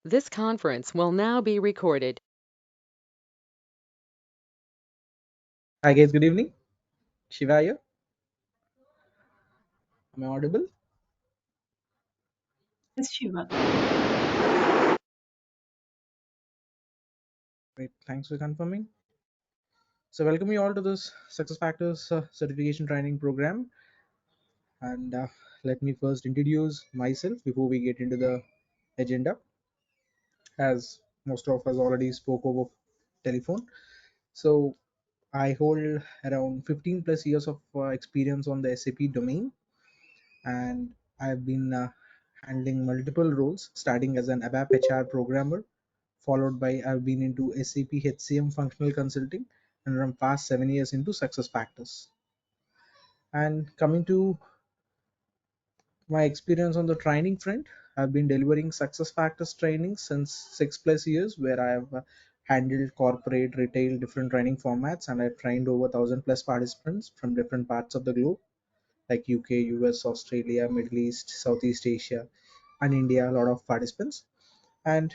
This conference will now be recorded. Hi guys, good evening. Shiva here. Am I audible? Yes, Shiva. Great, thanks for confirming. So welcome you all to this SuccessFactors certification training program. And let me first introduce myself before we get into the agenda, as most of us already spoke over telephone. So I hold around 15 plus years of experience on the SAP domain, and I've been handling multiple roles, starting as an ABAP HR programmer, followed by I've been into SAP HCM functional consulting, and from past 7 years into SuccessFactors. And coming to my experience on the training front, I've been delivering SuccessFactors training since 6 plus years, where I have handled corporate, retail, different training formats, and I've trained over 1,000 plus participants from different parts of the globe, like UK, US, Australia, Middle East, Southeast Asia, and India, a lot of participants. And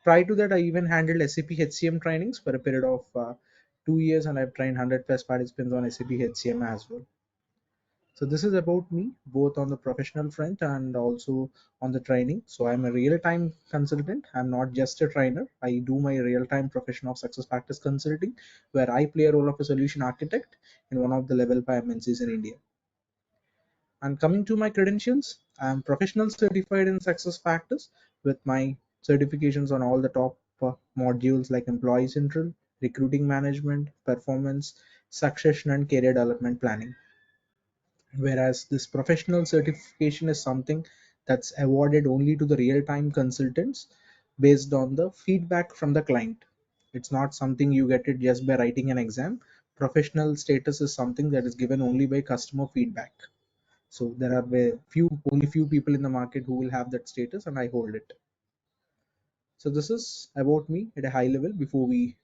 prior to that, I even handled SAP HCM trainings for a period of 2 years, and I've trained 100 plus participants on SAP HCM as well. So this is about me, both on the professional front and also on the training. So I'm a real-time consultant. I'm not just a trainer. I do my real-time profession of success factors consulting, where I play a role of a solution architect in one of the level 5 MNCs in India. And coming to my credentials, I am professional certified in success factors with my certifications on all the top modules like employee central, recruiting management, performance, succession, and career development planning. Whereas this professional certification is something that's awarded only to the real-time consultants based on the feedback from the client. It's not something you get it just by writing an exam. Professional status is something that is given only by customer feedback. So there are only few people in the market who will have that status, and I hold it. So this is about me at a high level before we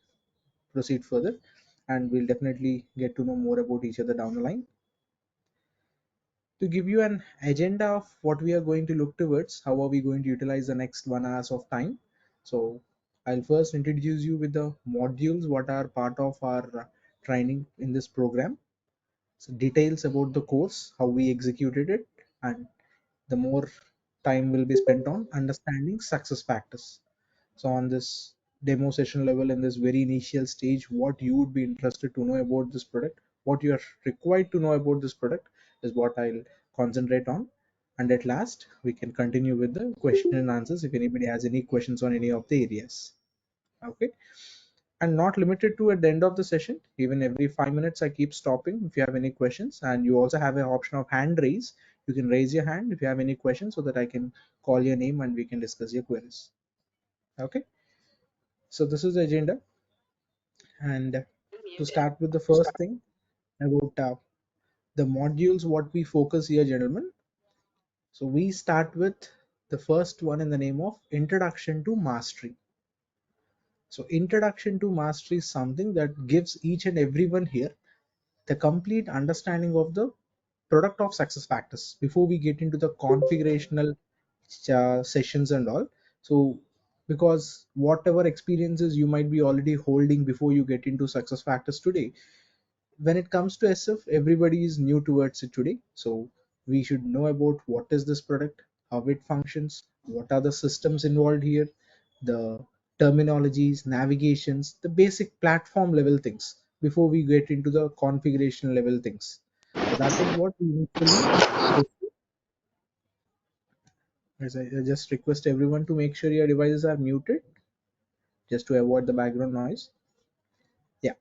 proceed further, and we'll definitely get to know more about each other down the line. To give you an agenda of what we are going to look towards, how are we going to utilize the next 1 hour of time. So I'll first introduce you with the modules what are part of our training in this program. So details about the course, how we executed it, and the more time will be spent on understanding success factors. So on this demo session level, in this very initial stage, what you would be interested to know about this product, what you are required to know about this product is what I'll concentrate on. And at last, we can continue with the question and answers if anybody has any questions on any of the areas. Okay. And not limited to at the end of the session, even every 5 minutes I keep stopping if you have any questions. And you also have an option of hand raise. You can raise your hand if you have any questions so that I can call your name and we can discuss your queries. Okay. So this is the agenda. And to start with the first thing about the modules, what we focus here, gentlemen. So we start with the first one in the name of Introduction to Mastery. So Introduction to Mastery is something that gives each and everyone here the complete understanding of the product of success factors before we get into the configurational sessions and all. So because whatever experiences you might be already holding before you get into success factors today, when it comes to SF, everybody is new towards it today. So we should know about what is this product, how it functions, what are the systems involved here, the terminologies, navigations, the basic platform level things before we get into the configuration level things. So that is what we initially discuss. As I just request everyone to make sure your devices are muted just to avoid the background noise. Yeah.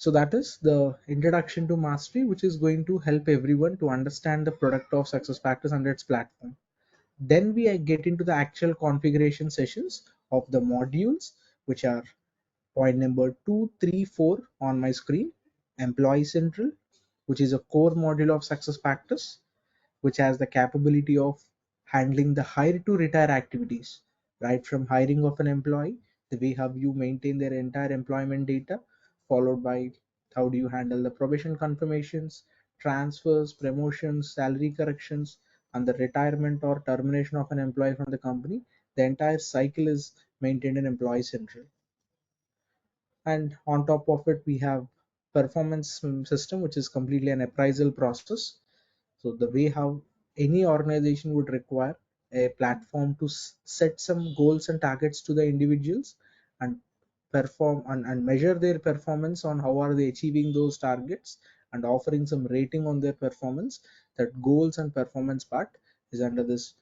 So that is the introduction to mastery, which is going to help everyone to understand the product of success factors and its platform. Then we get into the actual configuration sessions of the modules, which are point number 2, 3, 4 on my screen. Employee Central, which is a core module of success factors, which has the capability of handling the hire to retire activities, right from hiring of an employee, the way how you maintain their entire employment data, followed by how do you handle the probation confirmations, transfers, promotions, salary corrections, and the retirement or termination of an employee from the company. the entire cycle is maintained in Employee Central. And on top of it, we have performance system, which is completely an appraisal process. So the way how any organization would require a platform to set some goals and targets to the individuals and perform and measure their performance on how are they achieving those targets and offering some rating on their performance. That goals and performance part is under this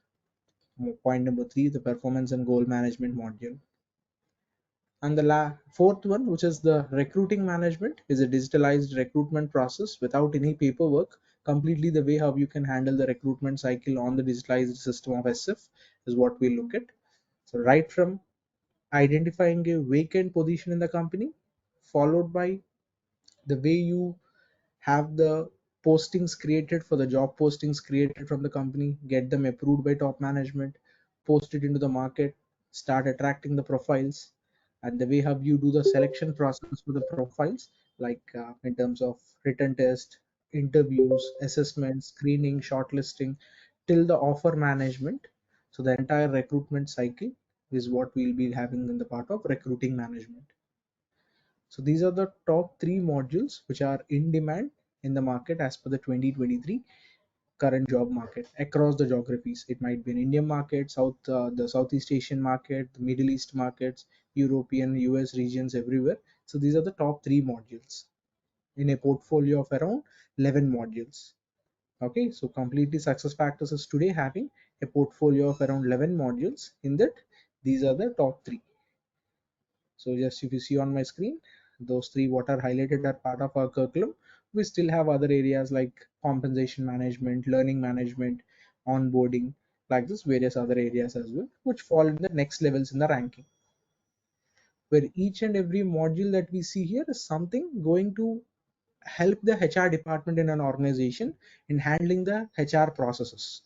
point number 3, the performance and goal management module. And the fourth one, which is the recruiting management, is a digitalized recruitment process without any paperwork. Completely the way how you can handle the recruitment cycle on the digitalized system of SF is what we look at. So right from identifying a vacant position in the company, followed by the way you have the postings created for the job postings created from the company, get them approved by top management, post it into the market, start attracting the profiles, and the way how you do the selection process for the profiles, like in terms of written test, interviews, assessments, screening, shortlisting, till the offer management. So the entire recruitment cycle is what we'll be having in the part of recruiting management. So these are the top 3 modules which are in demand in the market as per the 2023 current job market across the geographies. It might be an Indian market, the Southeast Asian market, the Middle East markets, European, US regions, everywhere. So these are the top 3 modules in a portfolio of around 11 modules. Okay, so completely SuccessFactors is today having a portfolio of around 11 modules. In that, these are the top 3. So just if you see on my screen, those 3 what are highlighted are part of our curriculum. We still have other areas like compensation management, learning management, onboarding, like this various other areas as well, which fall in the next levels in the ranking. Where each and every module that we see here is something going to help the HR department in an organization in handling the HR processes.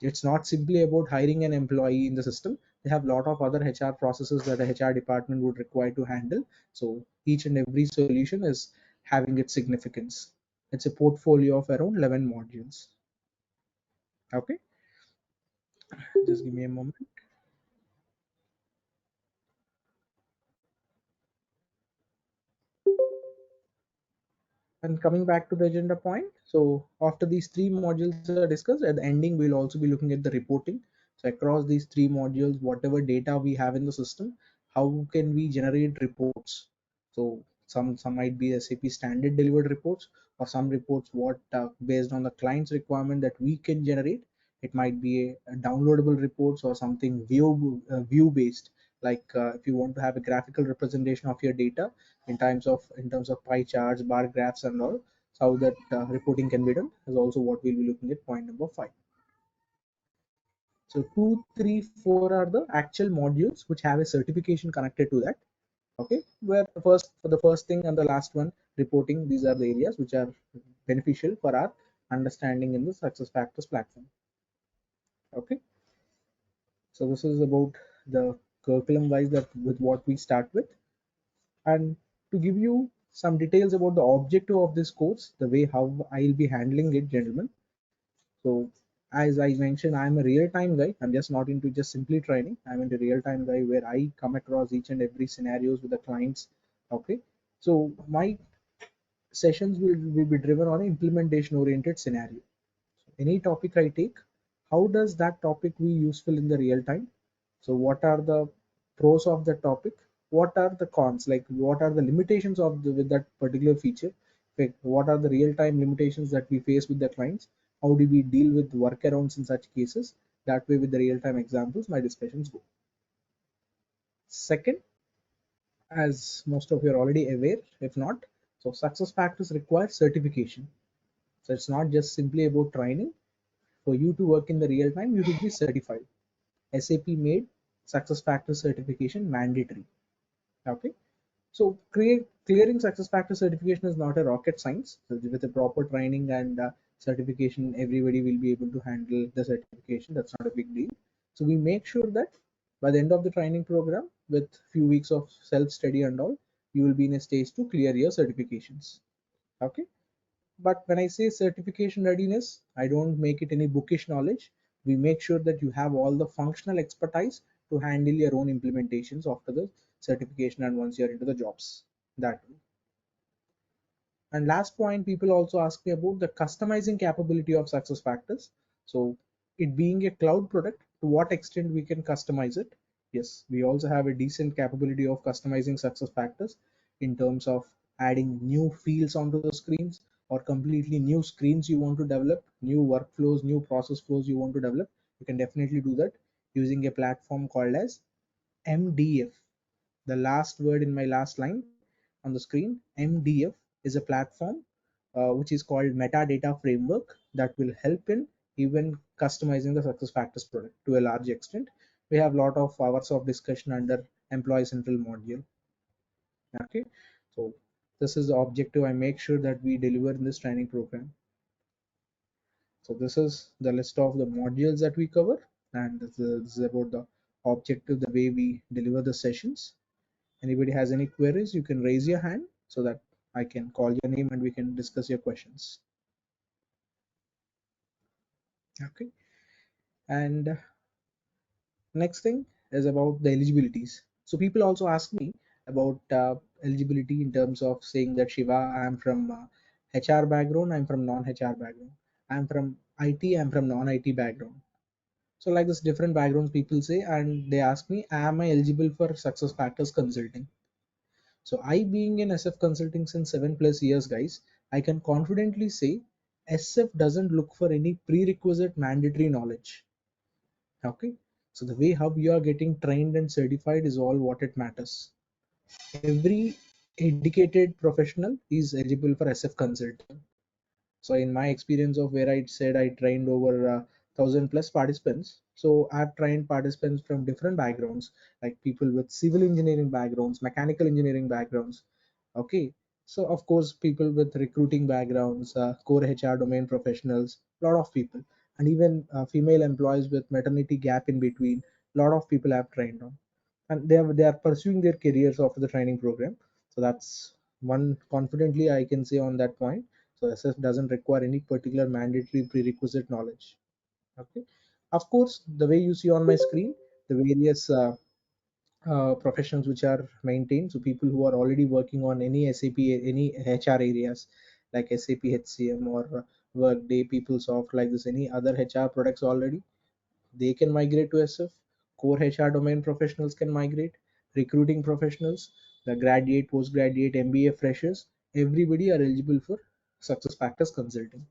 It's not simply about hiring an employee in the system. They have a lot of other HR processes that the HR department would require to handle. So each and every solution is having its significance. It's a portfolio of around 11 modules. Okay, just give me a moment. And coming back to the agenda point, so after these 3 modules are discussed, at the ending we'll also be looking at the reporting. So across these 3 modules, whatever data we have in the system, how can we generate reports? So some might be SAP standard delivered reports, or some reports what based on the client's requirement that we can generate. It might be a downloadable reports or something view based, like if you want to have a graphical representation of your data in terms of pie charts, bar graphs, and all. So how that reporting can be done is also what we'll be looking at point number 5. So 2, 3, 4 are the actual modules which have a certification connected to that. Okay, where the first for the first thing and the last one, reporting, these are the areas which are beneficial for our understanding in the SuccessFactors platform. Okay, so this is about the curriculum wise that with what we start with. And to give you some details about the objective of this course, the way how I'll be handling it, gentlemen. So as I mentioned, I'm a real-time guy. I'm just not into just simply training. I'm into real-time guy where I come across each and every scenarios with the clients. Okay. So my sessions will be driven on an implementation oriented scenario. Any topic I take, how does that topic be useful in the real time? So what are the pros of the topic? What are the cons? Like what are the limitations of with that particular feature? Like, what are the real time limitations that we face with the clients? How do we deal with workarounds in such cases? That way with the real time examples, my discussions go. Second, as most of you are already aware, if not, so success factors require certification. So it's not just simply about training. For you to work in the real time, you should be certified. SAP made SuccessFactors certification mandatory. Okay, so clearing SuccessFactors certification is not a rocket science. So with a proper training and certification, everybody will be able to handle the certification. That's not a big deal. So we make sure that by the end of the training program, with few weeks of self study and all, you will be in a stage to clear your certifications. Okay. But when I say certification readiness, I don't make it any bookish knowledge. We make sure that you have all the functional expertise to handle your own implementations after the certification and once you're into the jobs. That and last point, people also ask me about the customizing capability of SuccessFactors. So it being a cloud product, to what extent we can customize it? Yes, we also have a decent capability of customizing SuccessFactors in terms of adding new fields onto the screens or completely new screens you want to develop, new workflows, new process flows you want to develop. You can definitely do that using a platform called as MDF. The last word in my last line on the screen, MDF, is a platform which is called metadata framework that will help in even customizing the SuccessFactors product to a large extent. We have a lot of hours of discussion under Employee Central module. Okay, so this is the objective I make sure that we deliver in this training program. So this is the list of the modules that we cover, and this is about the objective, the way we deliver the sessions. Anybody has any queries, you can raise your hand so that I can call your name and we can discuss your questions. Okay. And next thing is about the eligibilities. So people also ask me about eligibility in terms of saying that Shiva, I'm from HR background, I'm from non-HR background, I'm from IT, I'm from non-IT background. So like this different backgrounds people say, and they ask me, am I eligible for Success Factors consulting? So I being in SF consulting since 7+ years, guys, I can confidently say SF doesn't look for any prerequisite mandatory knowledge. Okay. So the way how you are getting trained and certified is all what it matters. Every educated professional is eligible for SF consulting. So in my experience of where I said I trained over 1,000+ participants. So I've trained participants from different backgrounds, like people with civil engineering backgrounds, mechanical engineering backgrounds. Okay. So of course, people with recruiting backgrounds, core HR domain professionals, a lot of people, and even female employees with maternity gap in between. A lot of people have trained on, and they are pursuing their careers after the training program. So that's one confidently I can say on that point. So SS doesn't require any particular mandatory prerequisite knowledge. Okay. Of course, the way you see on my screen, the various professions which are maintained. So people who are already working on any SAP, any HR areas like SAP HCM or Workday, PeopleSoft, like this, any other HR products already, they can migrate to SF. Core HR domain professionals can migrate. Recruiting professionals, the graduate, postgraduate, MBA freshers, everybody are eligible for Success Factors consulting.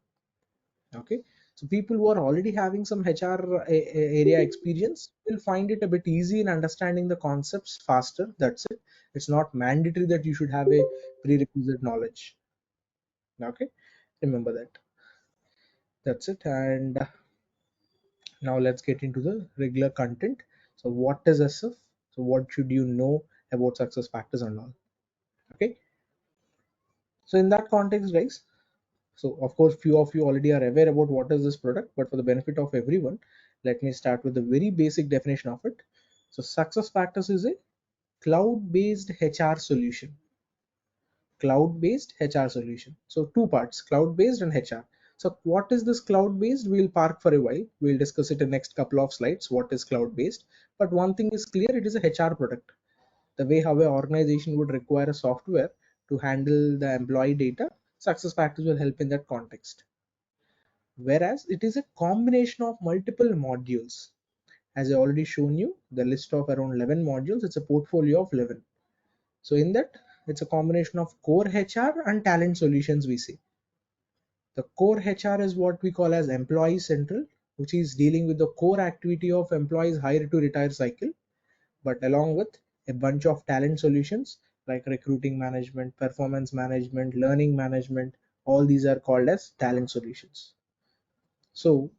Okay, so people who are already having some HR area experience will find it a bit easy in understanding the concepts faster. That's it. It's not mandatory that you should have a prerequisite knowledge. Okay, remember that. That's it. And now let's get into the regular content. So what is SF? So what should you know about Success Factors and all? Okay, so in that context, guys, so of course few of you already are aware about what is this product, but for the benefit of everyone, let me start with the very basic definition of it. So Success Factors is a cloud-based HR solution. Cloud-based HR solution. So two parts, cloud-based and HR. So what is this cloud-based? We'll park for a while. We'll discuss it in next couple of slides. What is cloud-based? But one thing is clear, it is a HR product. The way how an organization would require a software to handle the employee data, SuccessFactors will help in that context. Whereas it is a combination of multiple modules. As I already shown you, the list of around 11 modules, it's a portfolio of 11. So in that, it's a combination of core HR and talent solutions we see. The core HR is what we call as employee central, which is dealing with the core activity of employees hire to retire cycle, but along with a bunch of talent solutions like recruiting management, performance management, learning management, all these are called as talent solutions. So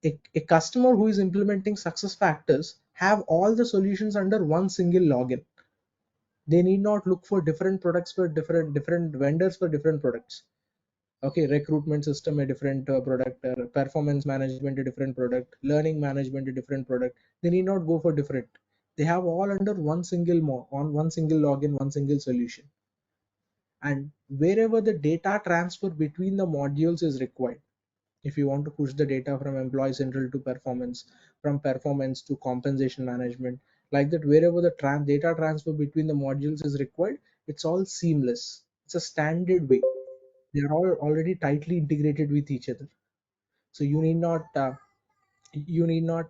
a customer who is implementing success factors have all the solutions under one single login. They need not look for different products for different vendors for different products. Okay, recruitment system a different product, performance management a different product, learning management a different product. They need not go for different. They have all under one single on one single login, one single solution. And wherever the data transfer between the modules is required, if you want to push the data from employee central to performance, from performance to compensation management, like that. Wherever the data transfer between the modules is required, it's all seamless. It's a standard way. They are all already tightly integrated with each other. So you need not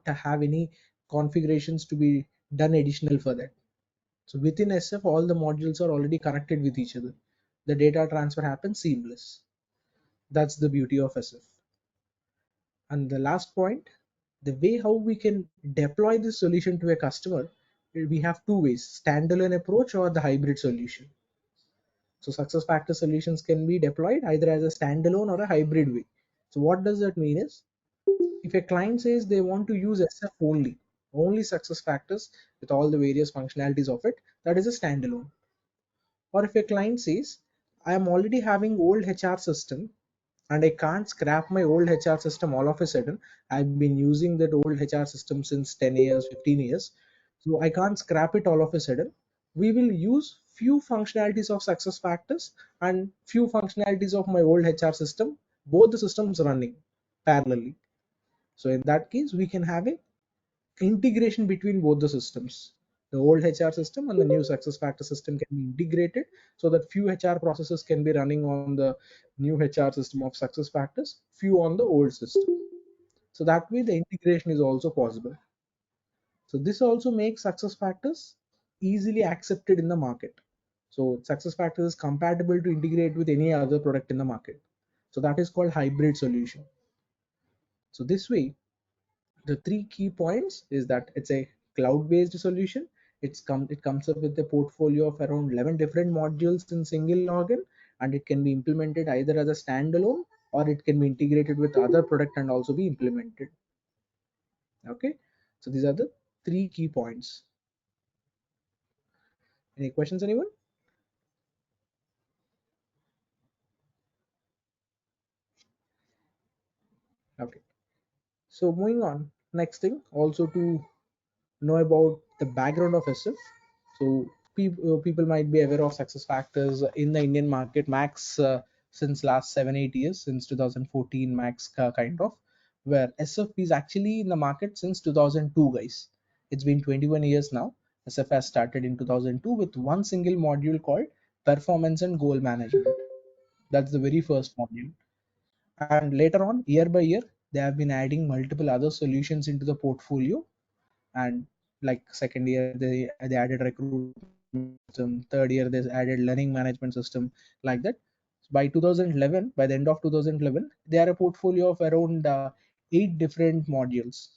have any configurations to be done additional for that. So within SF, all the modules are already connected with each other. The data transfer happens seamless. That's the beauty of SF. And the last point, the way how we can deploy this solution to a customer, we have two ways: standalone approach or the hybrid solution. So success factor solutions can be deployed either as a standalone or a hybrid way. So what does that mean is, if a client says they want to use SF only success factors with all the various functionalities of it, that is a standalone. Or if a client says, I am already having old HR system and I can't scrap my old HR system all of a sudden. I've been using that old HR system since 10 years, 15 years. So I can't scrap it all of a sudden. We will use few functionalities of success factors and few functionalities of my old HR system, both the systems running parallelly. So in that case, we can have a integration between both the systems. The old HR system and the new success factor system can be integrated so that few HR processes can be running on the new HR system of success factors, few on the old system. So that way the integration is also possible. So this also makes success factors easily accepted in the market. So success factors is compatible to integrate with any other product in the market. So that is called hybrid solution. So this way the three key points is that it's a cloud-based solution. It comes up with a portfolio of around 11 different modules in single login, and it can be implemented either as a standalone or it can be integrated with other product and also be implemented. Okay, so these are the three key points. Any questions, anyone? Okay, so moving on. Next thing, also to know about the background of SF. So people might be aware of success factors in the Indian market max since last 7 8 years, since 2014 max kind of, where SF is actually in the market since 2002, guys. It's been 21 years now. SF has started in 2002 with one single module called performance and goal management. That's the very first module. And later on, year by year, they have been adding multiple other solutions into the portfolio. And like second year they added recruitment system, third year they added learning management system, like that. By 2011, by the end of 2011, they are a portfolio of around 8 different modules,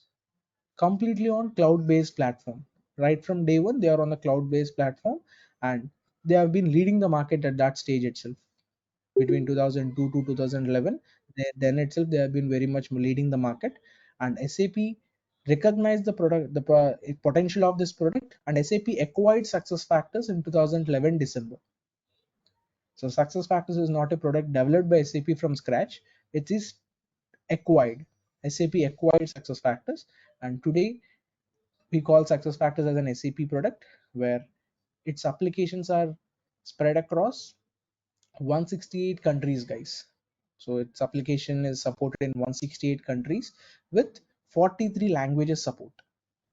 completely on cloud based platform. Right from day one they are on the cloud based platform, and they have been leading the market at that stage itself. Between 2002 to 2011, then itself they have been very much leading the market. And SAP recognized the potential of this product, and SAP acquired success factors in 2011 December. So success factors is not a product developed by SAP from scratch. It is acquired. SAP acquired success factors, and today we call success factors as an SAP product, where its applications are spread across 168 countries, guys. So its application is supported in 168 countries with 43 languages support.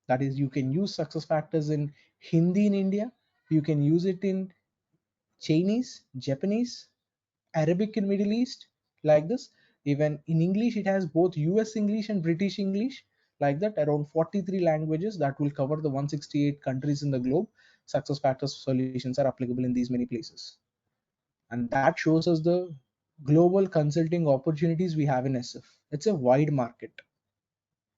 That is, you can use success factors in Hindi in India, you can use it in Chinese, Japanese, Arabic in Middle East, like this. Even in English, it has both US English and British English, like that. Around 43 languages that will cover the 168 countries in the globe. Success factors solutions are applicable in these many places, and that shows us the global consulting opportunities we have in SF. It's a wide market.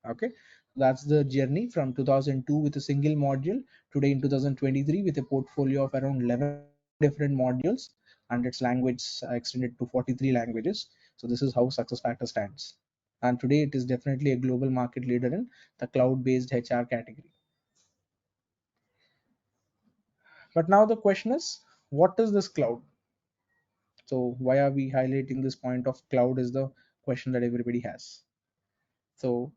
Okay, that's the journey from 2002 with a single module, today in 2023 with a portfolio of around 11 different modules, and its language extended to 43 languages. So this is how SuccessFactors stands, and today it is definitely a global market leader in the cloud based HR category. But now the question is, what is this cloud? So why are we highlighting this point of cloud is the question that everybody has. So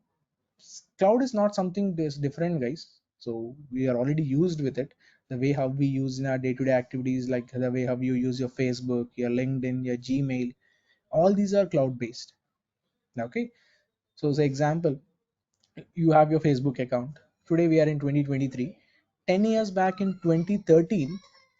cloud is not something that's different, guys. So we are already used with it. The way how we use in our day-to-day activities, like the way how you use your Facebook, your LinkedIn, your Gmail, all these are cloud based. Okay. So as an example, you have your Facebook account. Today we are in 2023. 10 years back in 2013,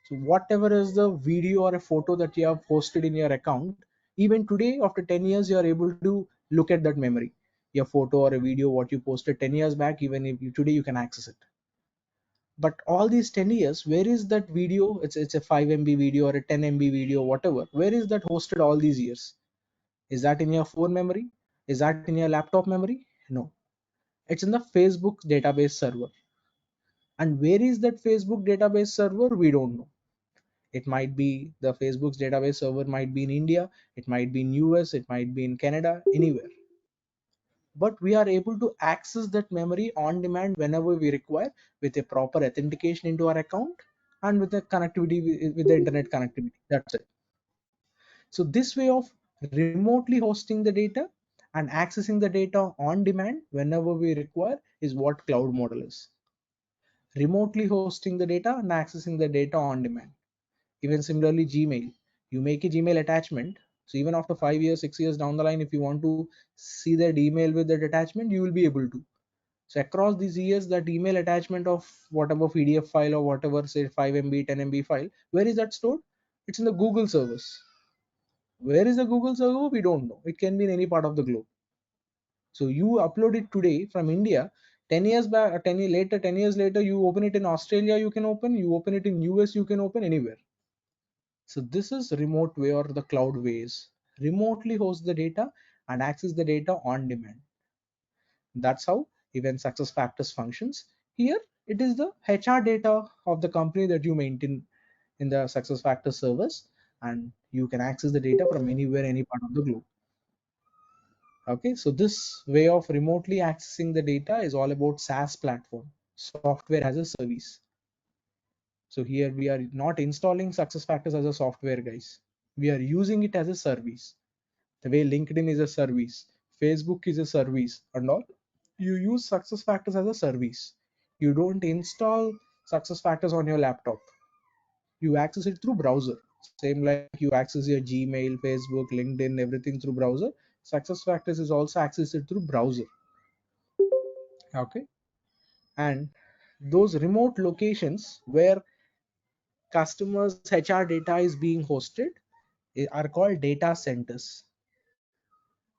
so whatever is the video or a photo that you have posted in your account, even today after 10 years you are able to look at that memory, your photo or a video what you posted 10 years back. Even if today you can access it. But all these 10 years, where is that video? It's a 5 MB video or a 10 MB video, whatever. Where is that hosted all these years? Is that in your phone memory? Is that in your laptop memory? No, it's in the Facebook database server. And where is that Facebook database server? We don't know. It might be the Facebook's database server might be in India, it might be in US, it might be in Canada, anywhere. But we are able to access that memory on demand whenever we require, with a proper authentication into our account and with the connectivity with the internet connectivity. That's it. So this way of remotely hosting the data and accessing the data on demand whenever we require is what cloud model is. Remotely hosting the data and accessing the data on demand. Even similarly, Gmail, you make a Gmail attachment. So even after 5 years, 6 years down the line, if you want to see that email with that attachment, you will be able to. So across these years, that email attachment of whatever PDF file or whatever, say 5 MB, 10 MB file, where is that stored? It's in the Google service. Where is the Google server? We don't know. It can be in any part of the globe. So you upload it today from India. 10 years back, 10 years later, 10 years later, you open it in Australia, you can open. You open it in US, you can open anywhere. So this is remote way or the cloud ways. Remotely host the data and access the data on demand. That's how even SuccessFactors functions. Here it is the HR data of the company that you maintain in the SuccessFactors service, and you can access the data from anywhere, any part of the globe. Okay, so this way of remotely accessing the data is all about SaaS platform, software as a service. So here we are not installing SuccessFactors as a software, guys. We are using it as a service. The way LinkedIn is a service, Facebook is a service, and all. You use SuccessFactors as a service. You don't install SuccessFactors on your laptop. You access it through browser. Same like you access your Gmail, Facebook, LinkedIn, everything through browser. SuccessFactors is also accessed through browser. Okay, and those remote locations where customers HR data is being hosted are called data centers.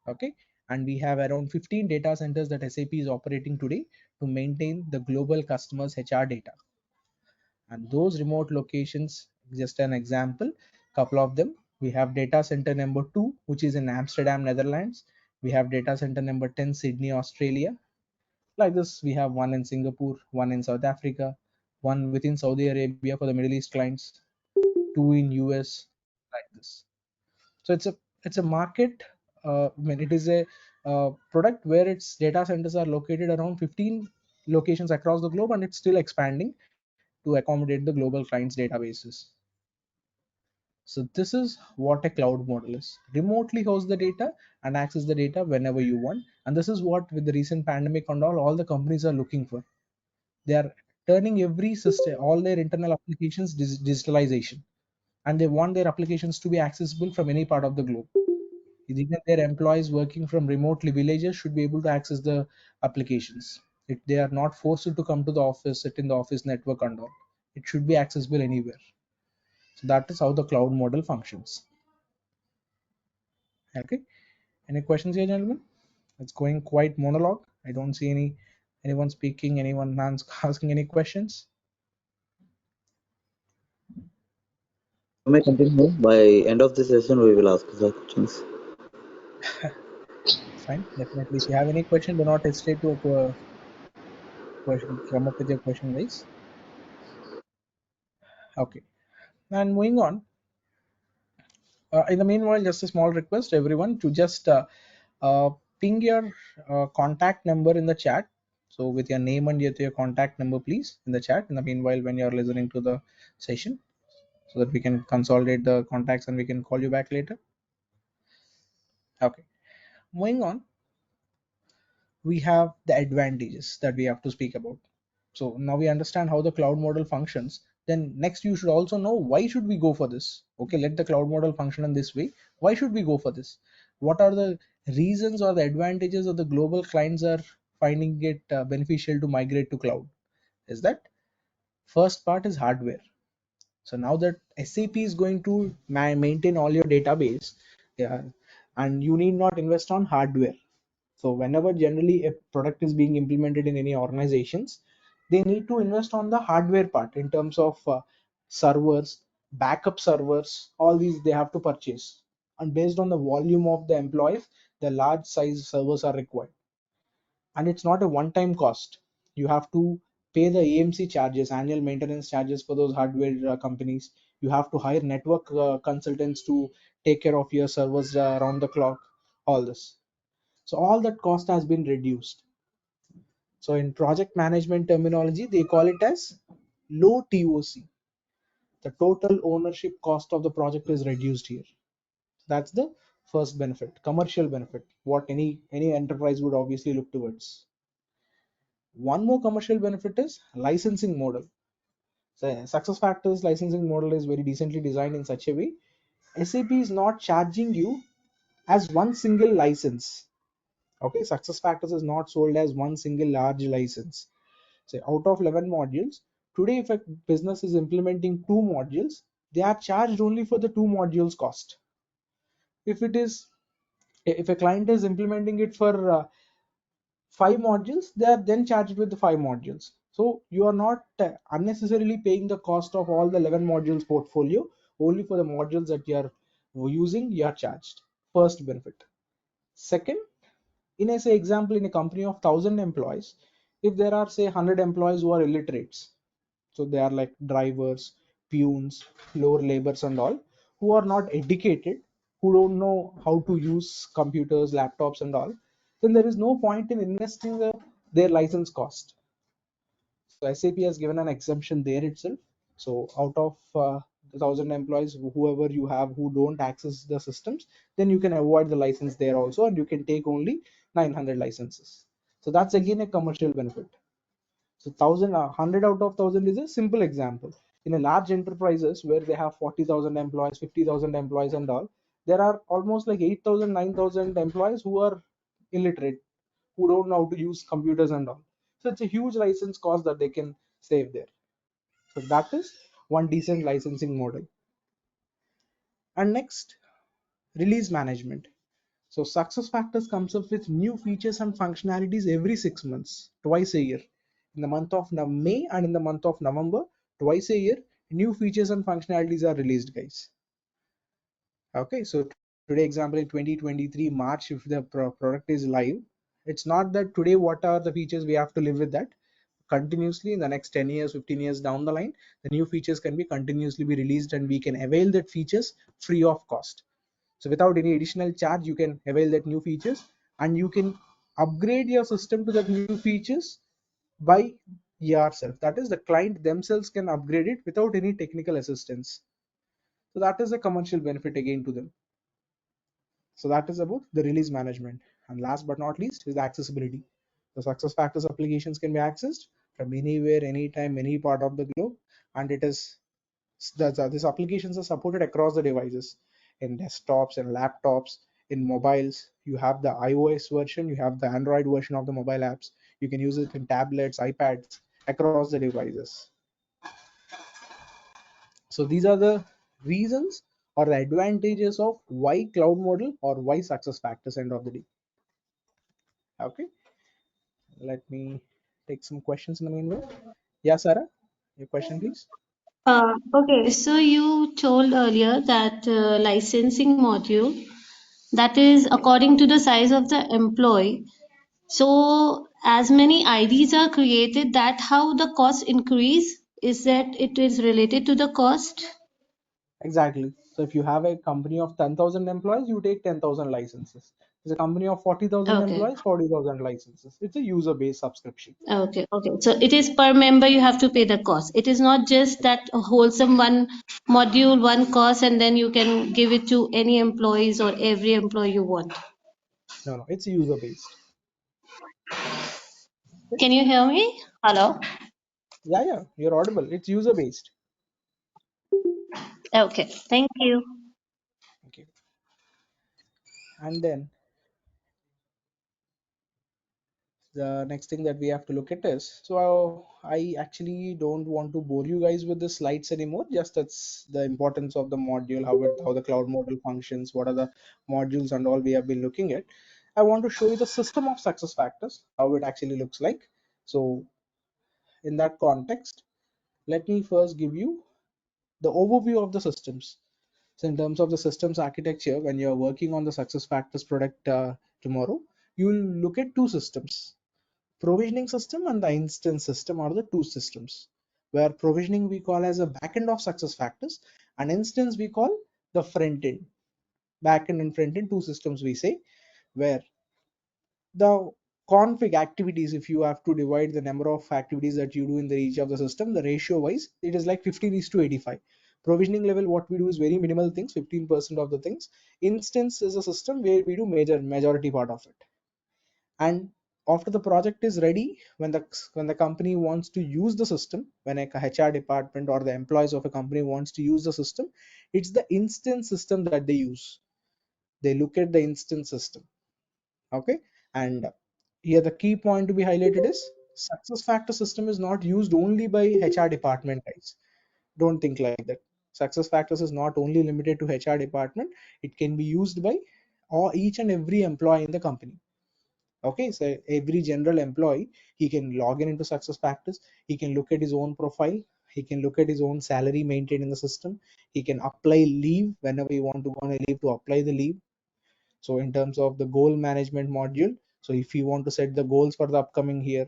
Okay, and we have around 15 data centers that SAP is operating today to maintain the global customers HR data. And those remote locations, just an example, couple of them. We have data center number 2, which is in Amsterdam, Netherlands. We have data center number 10, Sydney, Australia. Like this, we have one in Singapore, one in South Africa, one within Saudi Arabia for the Middle East clients, two in US, like this. So it's a market. I mean, it is a product where its data centers are located around 15 locations across the globe, and it's still expanding to accommodate the global clients databases. So this is what a cloud model is. Remotely host the data and access the data whenever you want. And this is what with the recent pandemic and all the companies are looking for. They are turning every system, all their internal applications digitalization, and they want their applications to be accessible from any part of the globe. Even their employees working from remotely villages should be able to access the applications. If they are not forced to come to the office, sit in the office network and all, it should be accessible anywhere. So that is how the cloud model functions. Okay, any questions here, gentlemen? It's going quite monologue. I don't see anyone speaking, anyone asking any questions. You may continue. By end of the session, we will ask the questions. Fine, definitely. If you have any question, do not hesitate to question, come up with your question, guys. Okay, and moving on. In the meanwhile, just a small request, everyone, to just ping your contact number in the chat. So with your name and your contact number, please, in the chat. In the meanwhile, when you're listening to the session, so that we can consolidate the contacts and we can call you back later. Okay, moving on. We have the advantages that we have to speak about. So now we understand how the cloud model functions. Then next you should also know why should we go for this. Okay, let the cloud model function in this way. Why should we go for this? What are the reasons or the advantages of the global clients are finding it beneficial to migrate to cloud? Is that First part is hardware. So now that SAP is going to maintain all your database, yeah, and you need not invest on hardware. So whenever generally a product is being implemented in any organizations, they need to invest on the hardware part in terms of servers, backup servers, all these they have to purchase. And based on the volume of the employees, the large size servers are required. And it's not a one time cost. You have to pay the AMC charges, annual maintenance charges for those hardware companies. You have to hire network consultants to take care of your servers around the clock, all this. So all that cost has been reduced. So in project management terminology, they call it as low TOC. The total ownership cost of the project is reduced here. That's the first benefit, commercial benefit, what any enterprise would obviously look towards. One more commercial benefit is licensing model. So SuccessFactors licensing model is very decently designed in such a way. SAP is not charging you as one single license. Okay, SuccessFactors is not sold as one single large license. Say out of 11 modules, today if a business is implementing two modules, they are charged only for the two modules cost. If it is, if a client is implementing it for five modules, they are then charged with the five modules. So you are not unnecessarily paying the cost of all the 11 modules portfolio. Only for the modules that you are using, you are charged. First benefit. Second, in a say example, in a company of 1,000 employees, if there are say 100 employees who are illiterates, so they are like drivers, peons, lower laborers and all, who are not educated, who don't know how to use computers, laptops and all, then there is no point in investing their license cost. So SAP has given an exemption there itself. So out of the 1,000 employees, whoever you have who don't access the systems, then you can avoid the license there also, and you can take only 900 licenses. So that's again a commercial benefit. So 100 out of 1,000 is a simple example. In a large enterprises where they have 40,000 employees, 50,000 employees and all, there are almost like 8,000, 9,000 employees who are illiterate, who don't know how to use computers and all. So it's a huge license cost that they can save there. So that is one decent licensing model. And next, release management. So SuccessFactors comes up with new features and functionalities every 6 months, twice a year. In the month of May and in the month of November, twice a year, new features and functionalities are released, guys. Okay, so today example in 2023 March, if the product is live, it's not that today what are the features we have to live with that. Continuously in the next 10 years, 15 years down the line, the new features can be continuously be released and we can avail that features free of cost. So without any additional charge, you can avail that new features and you can upgrade your system to that new features by yourself. That is, the client themselves can upgrade it without any technical assistance. So that is a commercial benefit again to them. So that is about the release management. And last but not least is the accessibility. The SuccessFactors applications can be accessed from anywhere, anytime, any part of the globe, and it is these applications are supported across the devices, in desktops and laptops, in mobiles. You have the iOS version, you have the Android version of the mobile apps. You can use it in tablets, iPads, across the devices. So these are the reasons or the advantages of why cloud model or why SuccessFactors end of the day. Okay, let me take some questions in the meanwhile. Yeah, Sarah, your question, please. Okay, so you told earlier that licensing module that is according to the size of the employee. So as many IDs are created, that how the cost increase? Is that it is related to the cost? Exactly. So if you have a company of 10,000 employees, you take 10,000 licenses. If it's a company of 40,000 Okay, employees, 40,000 licenses. It's a user-based subscription. okay. So it is per member you have to pay the cost. It is not just that wholesome one module, one cost, and then you can give it to any employees or every employee you want. No, it's user-based. Okay. Can you hear me? Hello? Yeah, you're audible. It's user-based. Okay, thank you. Okay. And then the next thing that we have to look at is, so I actually don't want to bore you guys with the slides anymore. Just that's the importance of the module, how the cloud module functions, what are the modules and all we have been looking at. I want to show you the system of success factors, how it actually looks like. So in that context, let me first give you the overview of the systems. So in terms of the systems architecture, when you're working on the success factors product tomorrow, you will look at two systems. Provisioning system and the instance system are the two systems, where provisioning we call as a backend of success factors, and instance we call the front end. Backend and front end, two systems we say, where the config activities, if you have to divide the number of activities that you do in each of the system, the ratio wise, it is like 15 is to 85. Provisioning level, what we do is very minimal things, 15% of the things. Instance is a system where we do majority part of it. And after the project is ready, when the company wants to use the system, when a HR department or the employees of a company wants to use the system, it's the instance system that they use. They look at the instance system. Okay. And here the key point to be highlighted is, success factor system is not used only by HR department guys. Don't think like that. Success factors is not only limited to HR department, it can be used by each and every employee in the company. Okay, so every general employee, he can log in into success factors, he can look at his own profile, he can look at his own salary maintained in the system, he can apply leave whenever he want to go on a leave, to apply the leave. So in terms of the goal management module, so if you want to set the goals for the upcoming year,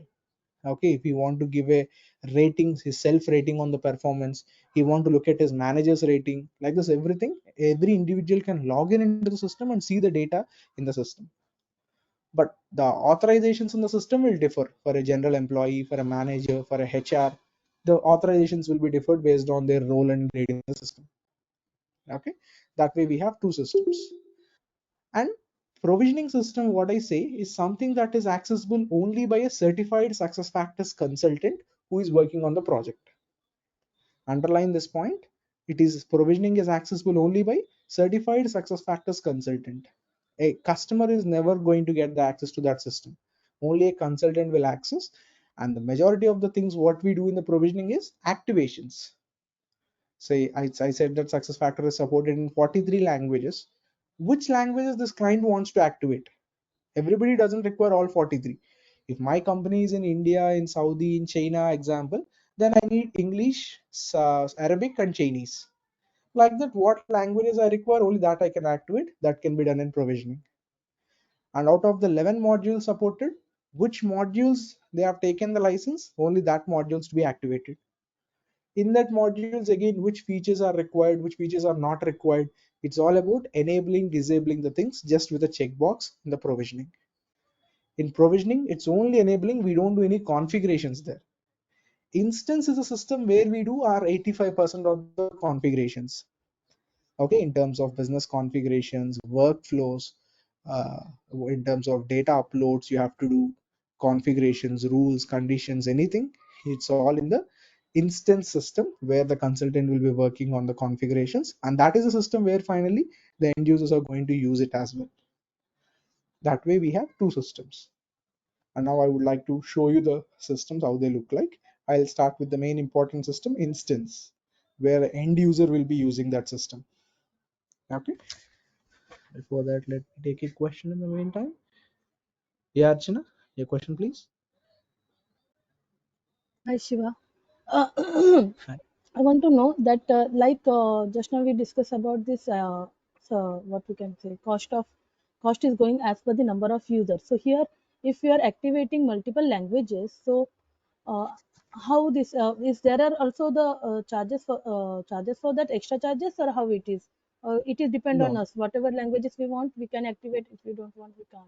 okay, if you want to give a ratings, his self rating on the performance, he want to look at his manager's rating, like this, everything, every individual can log in into the system and see the data in the system. But the authorizations in the system will differ for a general employee, for a manager, for a HR. The authorizations will be differed based on their role and grade in the system. Okay, that way we have two systems. And provisioning system, what I say, is something that is accessible only by a certified success factors consultant who is working on the project. Underline this point, it is provisioning is accessible only by certified success factors consultant. A customer is never going to get the access to that system, only a consultant will access. And the majority of the things what we do in the provisioning is activations. Say I said that success factor is supported in 43 languages. Which languages this client wants to activate? Everybody doesn't require all 43. If my company is in India, in Saudi, in China example, then I need English, Arabic and Chinese. Like that, what languages I require, only that I can activate. That can be done in provisioning. And out of the 11 modules supported, which modules they have taken the license, only that modules to be activated. In that modules, again, which features are required, which features are not required. It's all about enabling, disabling the things just with a checkbox in the provisioning. In provisioning, it's only enabling, we don't do any configurations there. Instance is a system where we do our 85% of the configurations. Okay, in terms of business configurations, workflows, uh, in terms of data uploads, you have to do configurations, rules, conditions, anything. It's all in the instance system where the consultant will be working on the configurations, and that is a system where finally the end users are going to use it as well. That way we have two systems. And now I would like to show you the systems, how they look like. I'll start with the main important system, instance, where end user will be using that system. Okay, before that, let me take a question in the meantime. Yeah, Archana, your question, please. Hi Shiva. Hi. I want to know that just now we discussed about this so what we can say cost is going as per the number of users. So here if we are activating multiple languages, so uh, how this is there are also the charges for that extra charges, or how it is? It is depend on No, us. Whatever languages we want, we can activate. If we don't want, we can't.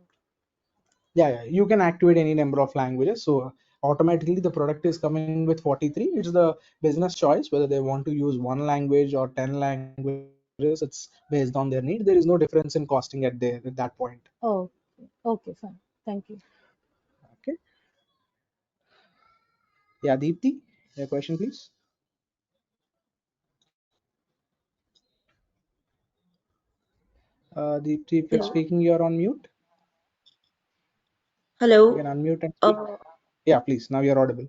yeah, you can activate any number of languages. So automatically the product is coming with 43. It's the business choice whether they want to use one language or 10 languages. It's based on their need. There is no difference in costing at that point. Oh, okay, fine. Thank you. Okay. Yeah, Deepti, your question, please. Deepti, if you're Hello. speaking, you're on mute. You can Hello. unmute and speak. Uh, Yeah, please. Now you're audible.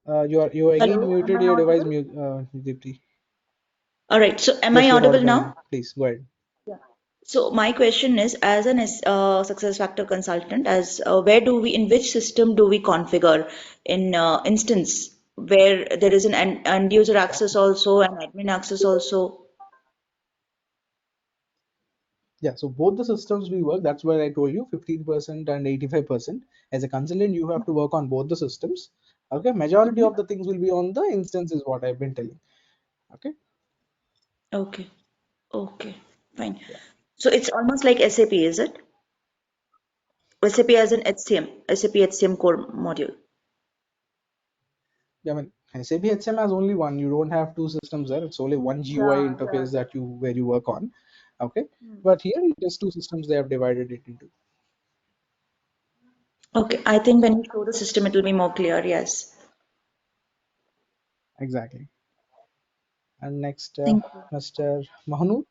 You are again Hello. Am muted. I Your device audible? mute, Deepti. All right. So, am Yes, I you're audible audible now. now? Please go ahead. Yeah. So, my question is, as an success factor consultant, as where do we, in which system do we configure in instance where there is an end user access also and admin access also? Yeah, so both the systems we work, that's why I told you 15% and 85%. As a consultant, you have to work on both the systems. Okay, majority Mhm. of the things will be on the instance, is what I've been telling. Okay, Okay. Okay. Fine. yeah. So it's almost like SAP, is it? SAP as an HCM, SAP HCM core module. Yeah, I mean, SAP HM has only one. You don't have two systems there. It's only one GUI Yeah, yeah, interface yeah. that you where you work on. Okay, Hmm. but here it is two systems. They have divided it into. Okay, I think when you show the system, it will be more clear. Yes. Exactly. And next, Thank you. Mr. Mahanoor.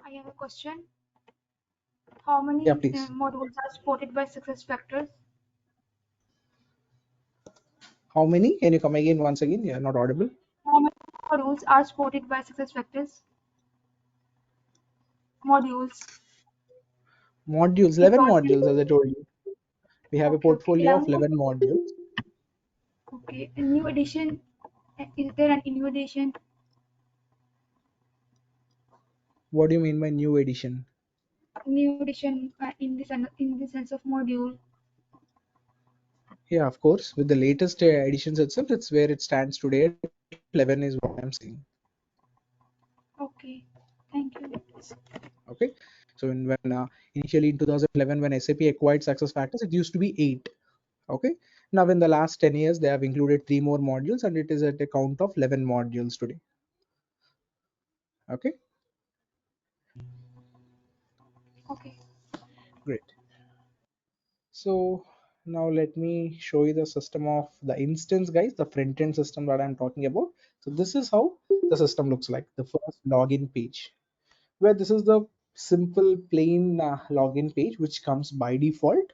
I have a question. How Yeah, many please. modules are supported by SuccessFactors? How many? Can you come again once again? You're not audible. How many modules are supported by SuccessFactors? Modules. Modules, The 11 project. modules, as I told you. We have a Okay, okay. portfolio 11 of 11 modules. modules. Okay. A new edition. Is there an new edition? What do you mean by new edition? New edition in the sense of module. Yeah, of course. With the latest editions itself, it's where it stands today. 11 is what I'm saying. Okay. Thank you. Okay. So when initially in 2011, when SAP acquired SuccessFactors, it used to be 8. Okay. Now in the last 10 years, they have included 3 more modules, and it is at a count of 11 modules today. Okay. Okay. Great. So now let me show you the system of the instance, guys, the front end system that I'm talking about. So this is how the system looks like. The first login page, where this is the simple plain login page which comes by default,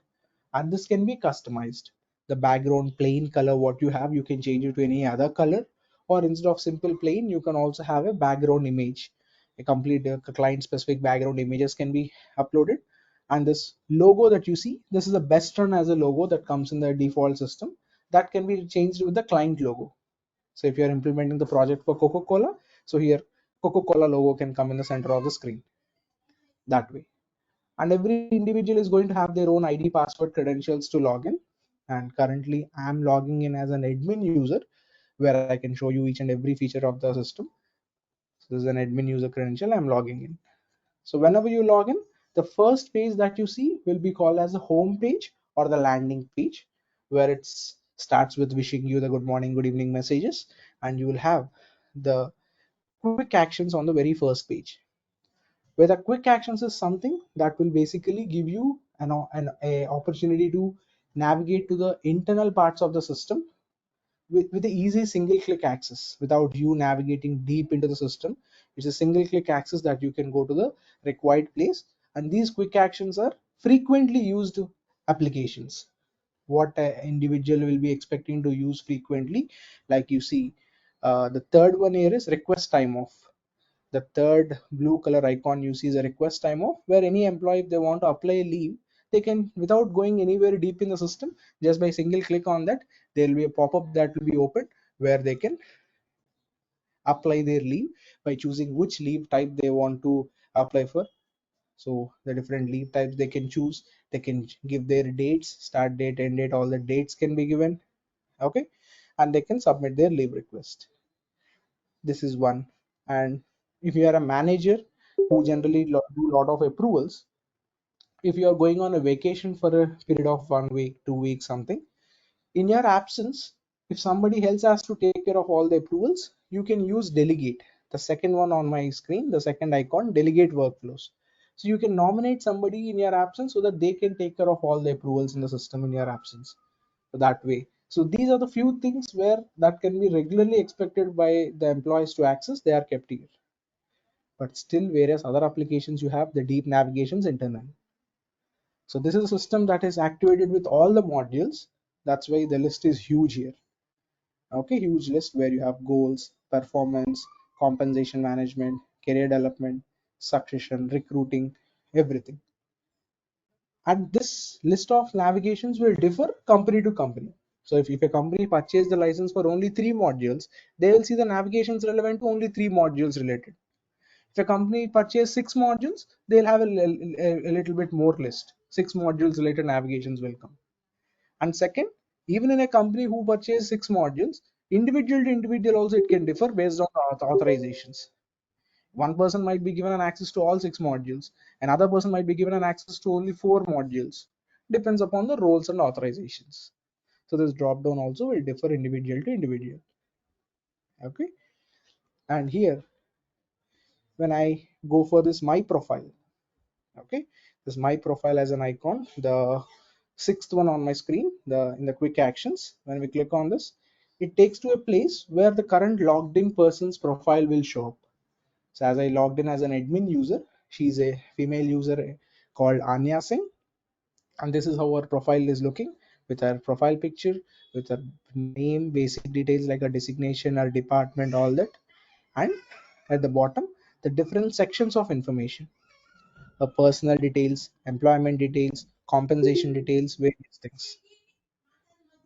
and this can be customized. The background plain color what you have, you can change it to any other color, or instead of simple plain, you can also have a background image. A complete client specific background images can be uploaded. And this logo that you see, this is the best run as a logo that comes in the default system, that can be changed with the client logo. So if you are implementing the project for Coca-Cola, so here Coca-Cola logo can come in the center of the screen, that way. And every individual is going to have their own ID, password, credentials to log in. And currently I'm logging in as an admin user, where I can show you each and every feature of the system. So this is an admin user credential. I'm logging in. So whenever you log in, the first page that you see will be called as the home page or the landing page, where it starts with wishing you the good morning, good evening messages, and you will have the quick actions on the very first page, where the quick actions is something that will basically give you a opportunity to navigate to the internal parts of the system with the easy single click access without you navigating deep into the system. It's a single click access that you can go to the required place, and these quick actions are frequently used applications. What an individual will be expecting to use frequently, like you see, the third one here is request time off. The third blue color icon you see is a request time off, where any employee, if they want to apply a leave, they can, without going anywhere deep in the system, just by single click on that, there will be a pop-up that will be opened, where they can apply their leave by choosing which leave type they want to apply for. So the different leave types they can choose, they can give their dates, start date, end date, all the dates can be given. Okay. And they can submit their leave request. This is one. And if you are a manager who generally do a lot of approvals, if you are going on a vacation for a period of 1 week, 2 weeks, something, in your absence, if somebody else has to take care of all the approvals, you can use delegate, the second one on my screen, the second icon, delegate workflows. So you can nominate somebody in your absence so that they can take care of all the approvals in the system in your absence, that way. So these are the few things where that can be regularly expected by the employees to access, they are kept here. but still various other applications you have the deep navigations internally. So this is a system that is activated with all the modules. That's why the list is huge here. Okay, huge list where you have goals, performance, compensation management, career development, succession, recruiting, everything. And this list of navigations will differ company to company. So if a company purchase the license for only 3 modules, they will see the navigations relevant to only 3 modules related. If a company purchase 6 modules, they'll have a little bit more list. 6 modules related navigations will come. And second, even in a company who purchase 6 modules, individual to individual also it can differ based on authorizations. One person might be given an access to all 6 modules, another person might be given an access to only 4 modules. Depends upon the roles and authorizations. So this drop down also will differ individual to individual. Okay, and here when I go for this my profile, okay, this my profile as an icon, the sixth one on my screen, the in the quick actions, when we click on this, it takes to a place where the current logged in person's profile will show up. So as I logged in as an admin user, she's a female user called Anya Singh, and this is how her profile is looking, with her profile picture, with her name, basic details like her designation, her department, all that, and at the bottom the different sections of information, her personal details, employment details, compensation details, various things.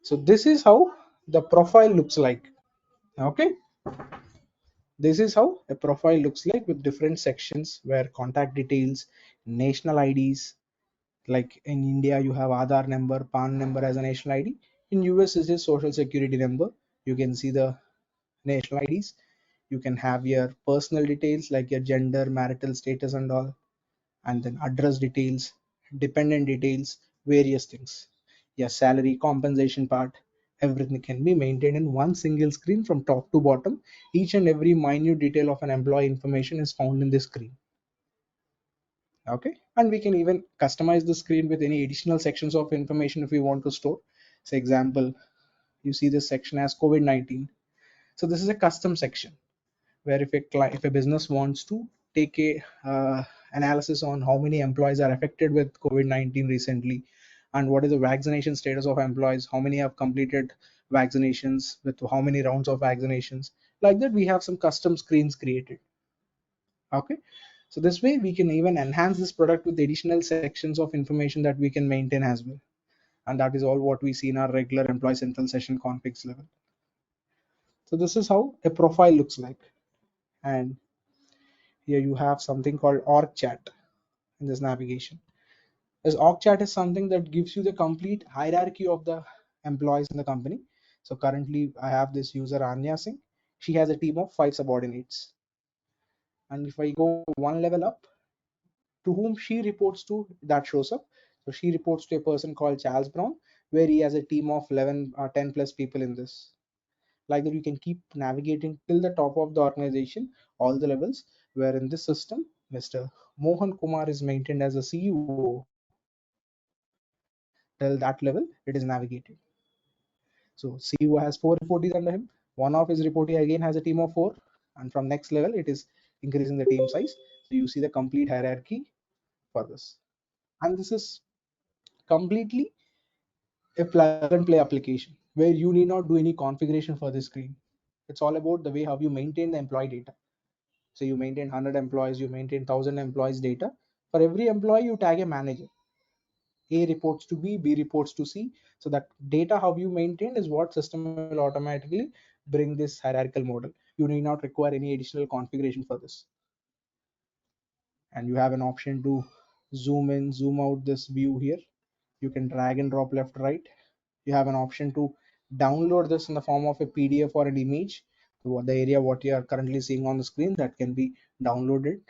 So this is how the profile looks like. Okay, this is how a profile looks like with different sections where contact details, national IDs, like in India you have Aadhaar number, PAN number as a national ID. In US it is social security number. You can see the national IDs. You can have your personal details like your gender, marital status and all, and then address details, dependent details, various things. Your salary, compensation part, everything can be maintained in one single screen from top to bottom. Each and every minute detail of an employee information is found in this screen. Okay, and we can even customize the screen with any additional sections of information if we want to store. Say example, you see this section as COVID-19. So this is a custom section where if a business wants to take a analysis on how many employees are affected with COVID-19 recently, and what is the vaccination status of employees, how many have completed vaccinations, with how many rounds of vaccinations, like that we have some custom screens created. Okay, so this way we can even enhance this product with additional sections of information that we can maintain as well. And that is all what we see in our regular employee central session configs level. So this is how a profile looks like. And here you have something called org chat in this navigation. This org chat is something that gives you the complete hierarchy of the employees in the company. So currently I have this user Anya Singh. She has a team of 5 subordinates. And if I go one level up, to whom she reports to, that shows up. So she reports to a person called Charles Brown, where he has a team of 11 or 10 plus people in this. Like that, you can keep navigating till the top of the organization, all the levels, where in this system, Mr. Mohan Kumar is maintained as a CEO. Till that level, it is navigated. So CEO has 4 reportees under him. One of his reportee again has a team of 4, and from next level, it is increasing the team size. So you see the complete hierarchy for this. And this is completely a plug and play application where you need not do any configuration for this screen. It's all about the way how you maintain the employee data. So you maintain 100 employees, you maintain 1000 employees data. For every employee, you tag a manager. A reports to B reports to C. So that data how you maintain is what system will automatically bring this hierarchical model. You need not require any additional configuration for this. And you have an option to zoom in, zoom out this view here. You can drag and drop left, right. You have an option to download this in the form of a PDF or an image. So the area what you are currently seeing on the screen, that can be downloaded.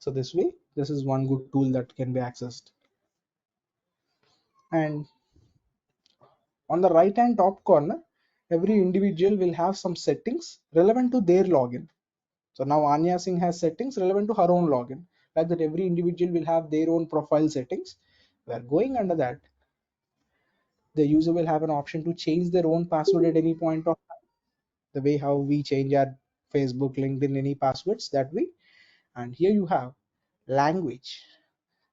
So this way, this is one good tool that can be accessed. And on the right hand top corner, every individual will have some settings relevant to their login. So now Anya Singh has settings relevant to her own login. Like that, every individual will have their own profile settings. We are going under that. The user will have an option to change their own password at any point of time, the way how we change our Facebook, LinkedIn, any passwords that way. And here you have language.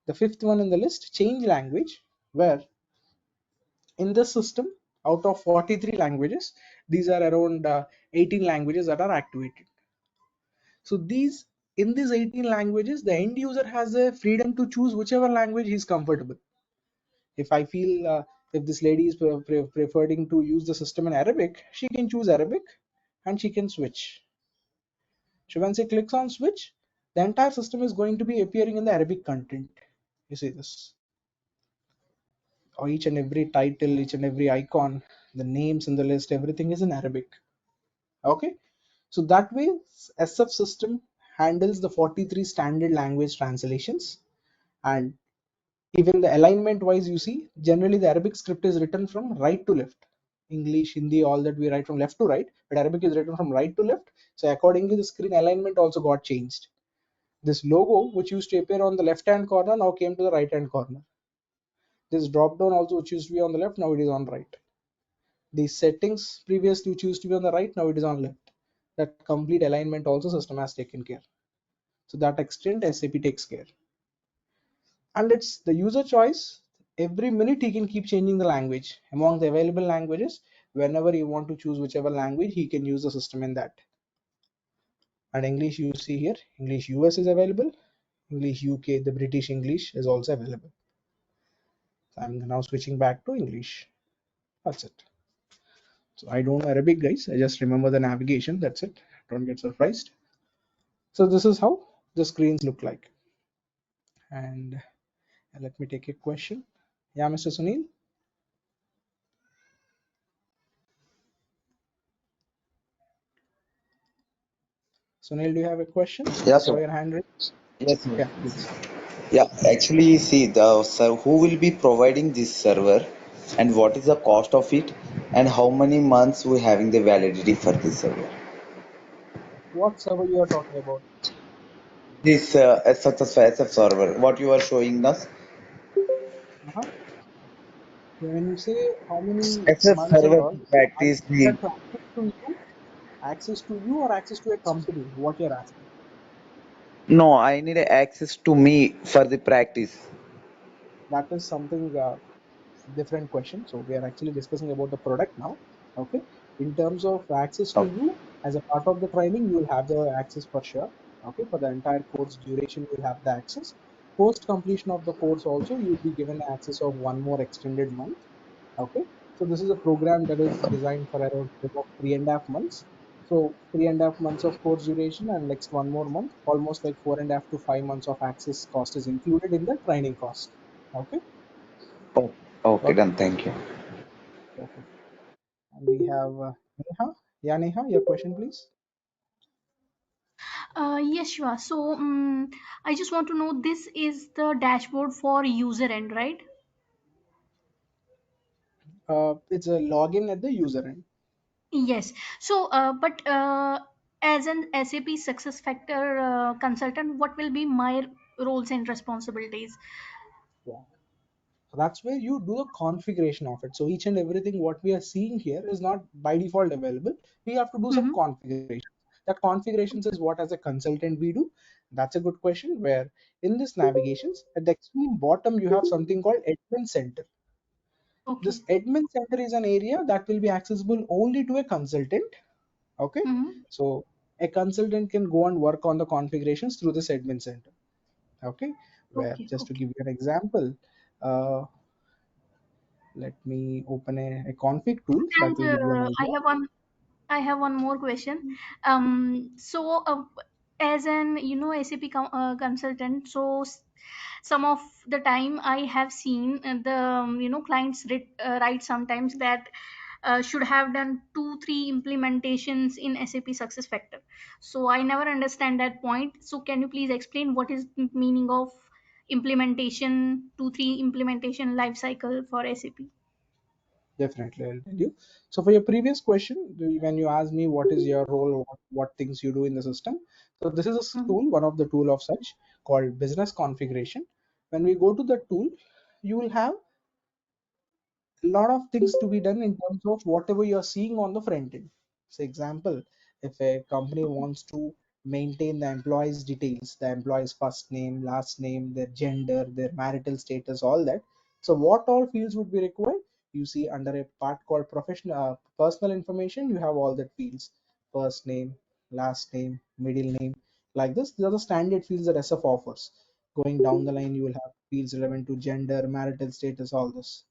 The fifth one in the list, change language, where in this system, out of 43 languages, these are around 18 languages that are activated. So in these 18 languages, the end user has a freedom to choose whichever language he's comfortable. If I feel if this lady is preferring to use the system in Arabic, she can choose Arabic and she can switch. So when she clicks on switch, the entire system is going to be appearing in the Arabic content. You see this, or each and every title, each and every icon, the names in the list, everything is in Arabic. Okay, so that way SF system handles the 43 standard language translations. And even the alignment wise, you see, generally the Arabic script is written from right to left. English, Hindi, all that we write from left to right, but Arabic is written from right to left. So accordingly, the screen alignment also got changed. This logo, which used to appear on the left hand corner, now came to the right hand corner. This drop down also, which used to be on the left, now it is on right. The settings previously which used to be on the right, now it is on left. That complete alignment also system has taken care. So that extent SAP takes care. And it's the user choice. Every minute he can keep changing the language among the available languages. Whenever you want to choose whichever language, he can use the system in that. And English, you see here, English US is available, English UK, the British English is also available. So I'm now switching back to English. That's it. So I don't know Arabic, guys. I just remember the navigation. That's it. Don't get surprised. So this is how the screens look like. And let me take a question. Yeah, Mr. Sunil. Sunil, do you have a question? I Yes, saw sir. your hand raised. Yes, sir. Yeah, please. Yeah, actually, see the sir, who will be providing this server, and what is the cost of it, and how many months we having the validity for this server. What server you are talking about? This SuccessFactors server, what you are showing us, Uh-huh. Yeah, when you say how many SS months and server all, practice is that need. access to you or access to a company? What you're asking? No, I need access to me for the practice. That is something different question. So we are actually discussing about the product now. Okay. In terms of access to Okay. you, as a part of the training, you will have the access for sure. Okay. For the entire course duration, you will have the access. Post completion of the course also, you will be given access of one more extended month. Okay. So this is a program that is designed for around 3.5 months. So 3.5 months of course duration and next one more month, almost like 4.5 to 5 months of access cost is included in the training cost. Okay. Oh, okay, Got it? done. Thank you. Perfect. And we have Neha. Yeah, Neha, your question, please. Yes, Shiva. So, I just want to know, this is the dashboard for user end, right? It's a login at the user end. Yes. So, as an SAP success factor consultant, what will be my roles and responsibilities? Yeah. So that's where you do the configuration of it. So each and everything what we are seeing here is not by default available. We have to do some Mm-hmm. configuration. That configurations is what as a consultant we do. That's a good question. Where in this navigations at the extreme bottom you have something called admin center. Okay. This admin center is an area that will be accessible only to a consultant. Okay, Mm-hmm. so a consultant can go and work on the configurations through this admin center. Okay, where Okay. just to Okay. give you an example, uh, let me open a config tool that And will give you an idea. I have one more question. So, as an SAP consultant, so some of the time I have seen the clients write sometimes that should have done 2 3 implementations in SAP success factor. So I never understand that point. So can you please explain what is the meaning of implementation, 2 3 implementation life cycle for SAP? Definitely, I'll tell you. So for your previous question, when you asked me what is your role, what things you do in the system, so this is a Mhm. tool, one of the tool of such called business configuration. When we go to the tool, you will have a lot of things to be done in terms of whatever you're seeing on the front end. So example, if a company wants to maintain the employees details, the employee's first name, last name, their gender, their marital status, all that. So what all fields would be required? You see under a part called professional personal information, you have all that fields: first name, last name, middle name. Like this, these are the standard fields that SF offers. Going down the line, you will have fields relevant to gender, marital status, all this.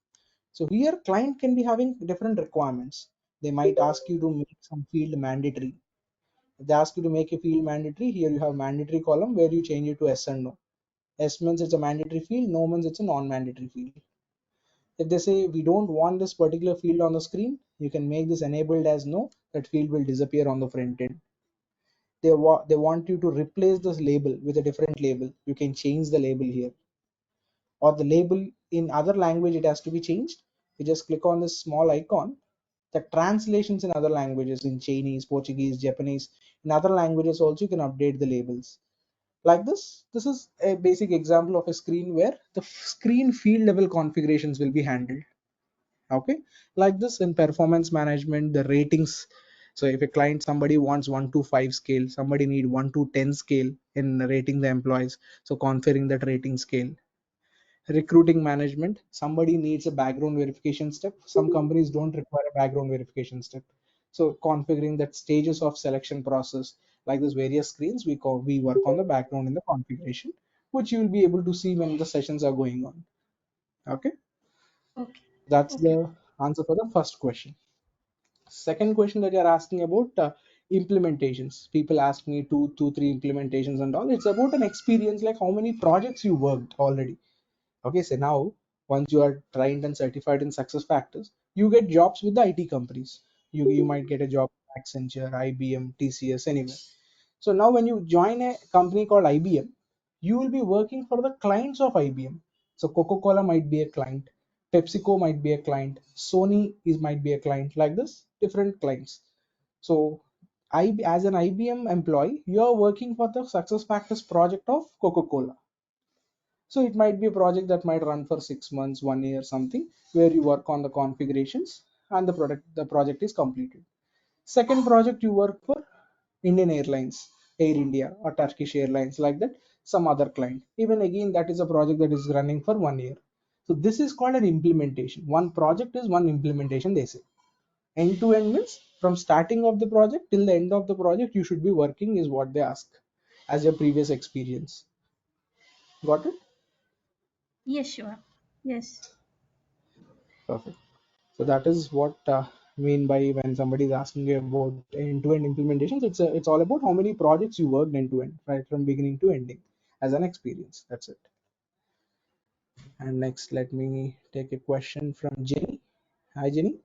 So here client can be having different requirements. They might ask you to make some field mandatory. If they ask you to make a field mandatory, here you have mandatory column where you change it to yes and no. Yes means it's a mandatory field, no means it's a non-mandatory field. If they say we don't want this particular field on the screen, you can make this enabled as no, that field will disappear on the front end. They want you to replace this label with a different label. You can change the label here, or the label in other language it has to be changed. You just click on this small icon. The translations in other languages, in Chinese, Portuguese, Japanese, in other languages also you can update the labels. Like this is a basic example of a screen where the screen field level configurations will be handled. Okay, like this in performance management, the ratings. So if a client, somebody wants 1 to 5 scale, somebody need 1 to 10 scale in rating the employees, so configuring that rating scale. Recruiting management, somebody needs a background verification step, some companies don't require a background verification step, so configuring that stages of selection process. Like this various screens, we work on the background in the configuration, which you will be able to see when the sessions are going on. Okay, Okay. that's Okay. the answer for the first question. Second question that you're asking about implementations. People ask me two, three implementations and all. It's about an experience, like how many projects you worked already. Okay, so now once you are trained and certified in SuccessFactors, you get jobs with the IT companies. You might get a job at Accenture, IBM, TCS, anywhere. So now when you join a company called IBM, you will be working for the clients of IBM. So Coca-Cola might be a client, PepsiCo might be a client, Sony is might be a client, like this, different clients. So as an IBM employee, you are working for the SuccessFactors project of Coca-Cola. So it might be a project that might run for 6 months, 1 year, something, where you work on the configurations and the project is completed. Second project you work for Indian Airlines, Air India, or Turkish Airlines, like that, some other client. Even again, that is a project that is running for 1 year. So this is called an implementation. One project is one implementation, they say. End to end means from starting of the project till the end of the project, you should be working, is what they ask as your previous experience. Got it? Yes, sure. Yes. Perfect. So that is what mean by when somebody is asking you about end-to-end implementations. It's all about how many projects you worked end-to-end, right from beginning to ending, as an experience. That's it. And next, let me take a question from Jenny. Hi, Jenny.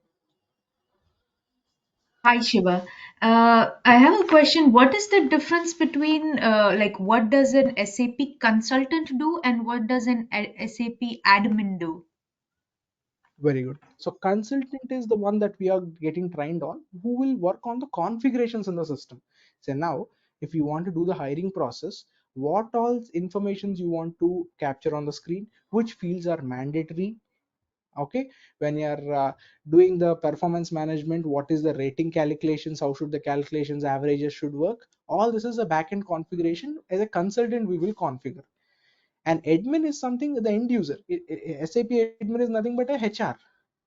Hi Shiva. I have a question. What is the difference between like what does an SAP consultant do and what does an SAP admin do? Very good. So consultant is the one that we are getting trained on, who will work on the configurations in the system. So now, if you want to do the hiring process, what all informations you want to capture on the screen, which fields are mandatory. Okay, when you're doing the performance management, what is the rating calculations, how should the calculations, averages should work, all this is a backend configuration. As a consultant we will configure. And admin is something, the end user. SAP admin is nothing but a HR,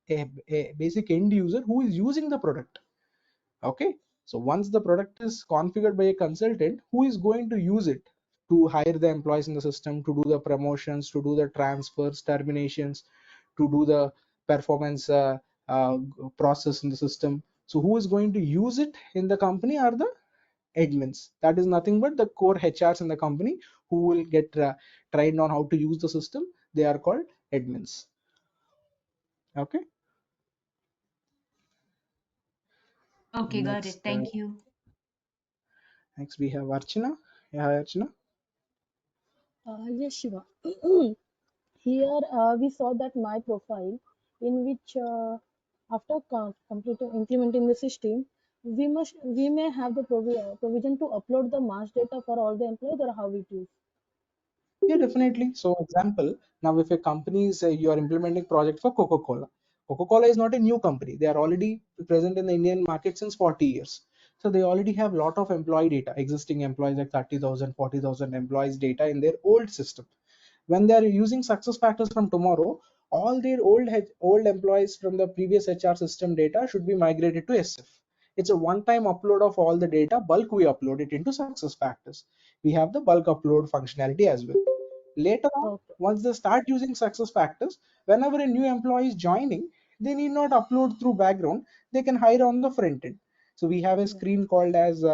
a basic end user who is using the product. Okay, so once the product is configured by a consultant, who is going to use it to hire the employees in the system, to do the promotions, to do the transfers, terminations, to do the performance process in the system. So who is going to use it in the company are the admins. That is nothing but the core HRs in the company who will get trained on how to use the system. They are called admins. Okay, Okay, got it. next Thank you. next we have Archana. Yeah, hi, Archana. Yes, Shiva. Here we saw that my profile, in which after completing implementing the system, we may have the provision to upload the mass data for all the employees, or how it is. Yeah, definitely. So, example, now if a company is you are implementing project for Coca-Cola. Coca-Cola is not a new company. They are already present in the Indian market since 40 years. So they already have a lot of employee data, existing employees like 30,000, 40,000 employees data in their old system. When they are using SuccessFactors from tomorrow, all their old employees from the previous HR system data should be migrated to SF. It's a one-time upload of all the data. Bulk we upload it into SuccessFactors. We have the bulk upload functionality as well. Later on, Okay. once they start using SuccessFactors, whenever a new employee is joining, they need not upload through background. They can hide on the front end. So we have a Yeah. screen called as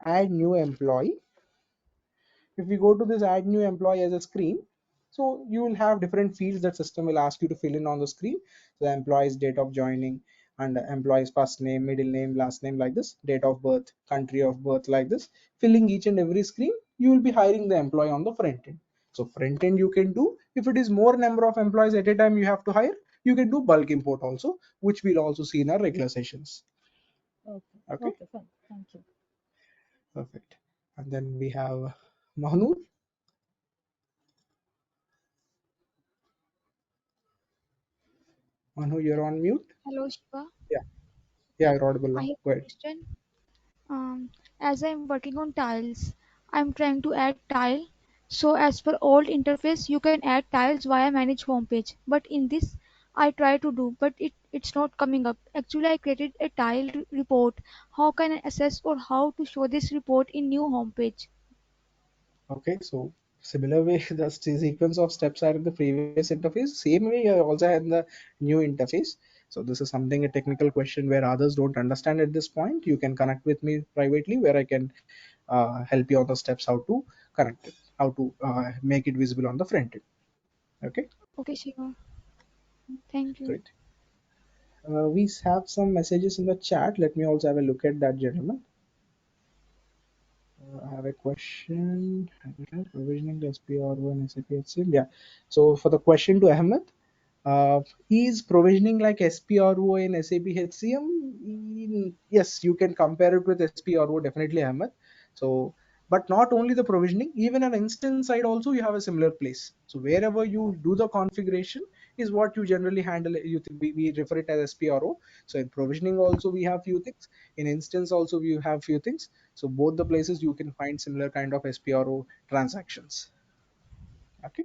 add new employee. If we go to this add new employee as a screen, so you will have different fields that system will ask you to fill in on the screen. So the employee's date of joining, and the employee's first name, middle name, last name, like this, date of birth, country of birth, like this, filling each and every screen. You will be hiring the employee on the front end. So front end you can do, if it is more number of employees at a time you have to hire, you can do bulk import also, which we'll also see in our regular sessions. Okay. Okay, Okay. Fine. Thank you. perfect. And then we have Mahnoor. Manu, you're on mute. Hello, Shiva. Yeah, yeah, you're audible I now. have Go a ahead. question. As I'm working on tiles, I'm trying to add tile. So as per old interface, you can add tiles via manage homepage. But in this, I try to do, but it's not coming up. Actually, I created a tile report. How can I assess or how to show this report in new homepage? Okay, so similar way, the sequence of steps are in the previous interface. Same way, you also have the new interface. So this is something, a technical question where others don't understand at this point. You can connect with me privately, where I can help you on the steps how to connect it, how to make it visible on the front end. Okay, Okay, Shiva. Thank you. great. We have some messages in the chat. Let me also have a look at that, gentlemen. I have a question. Provisioning the SPR1 SAP HCM. Yeah. So for the question to Ahmed, uh, is provisioning like SPRO in SAP HCM? Yes, you can compare it with SPRO, definitely, Ahmed. So, but not only the provisioning, even an instance side also you have a similar place. So wherever you do the configuration is what you generally handle. We refer it as SPRO. So in provisioning also we have few things. In instance also we have few things. So both the places you can find similar kind of SPRO transactions. Okay,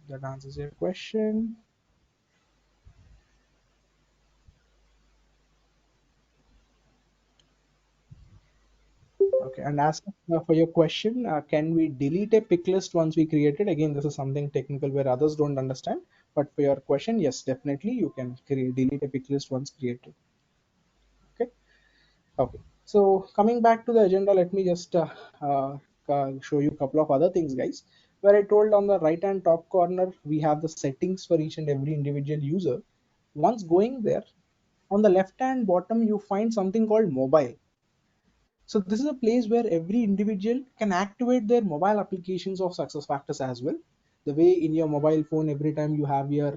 that answers your question. Okay, and as for your question, can we delete a pick list once we create it? Again, this is something technical where others don't understand. But for your question, yes, definitely you can delete a pick list once created. Okay. Okay. So coming back to the agenda, let me just show you a couple of other things, guys. Where I told on the right hand top corner, we have the settings for each and every individual user. Once going there, on the left hand bottom, you find something called mobile. So this is a place where every individual can activate their mobile applications of SuccessFactors as well. The way in your mobile phone, every time you have your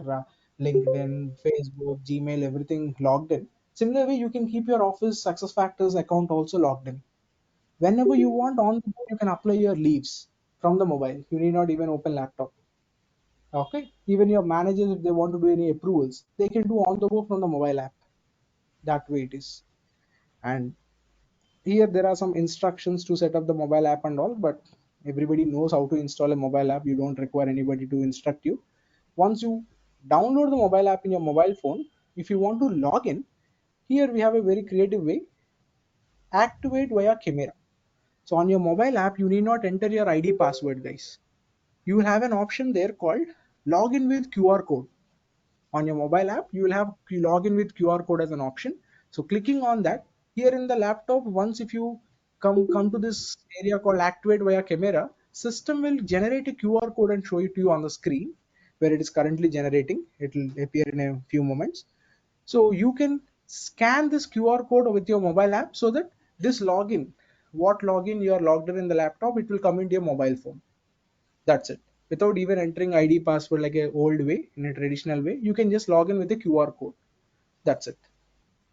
LinkedIn, Facebook, Gmail, everything logged in. Similar way, you can keep your Office SuccessFactors account also logged in. Whenever you want on the go, you can apply your leaves from the mobile. You need not even open laptop. Okay. Even your managers, if they want to do any approvals, they can do on the go from the mobile app. That way it is. And here there are some instructions to set up the mobile app and all, but everybody knows how to install a mobile app. You don't require anybody to instruct you. Once you download the mobile app in your mobile phone, if you want to log in, here we have a very creative way. Activate via camera. So on your mobile app, you need not enter your ID password, guys. You will have an option there called login with QR code. On your mobile app, you will have log in with QR code as an option. So clicking on that, here in the laptop, once if you come to this area called activate via camera, system will generate a QR code and show it to you on the screen where it is currently generating. It will appear in a few moments. So you can scan this QR code with your mobile app so that this login, what login you are logged in the laptop, it will come into your mobile phone. That's it. Without even entering ID password like a old way, in a traditional way, you can just log in with a QR code. That's it.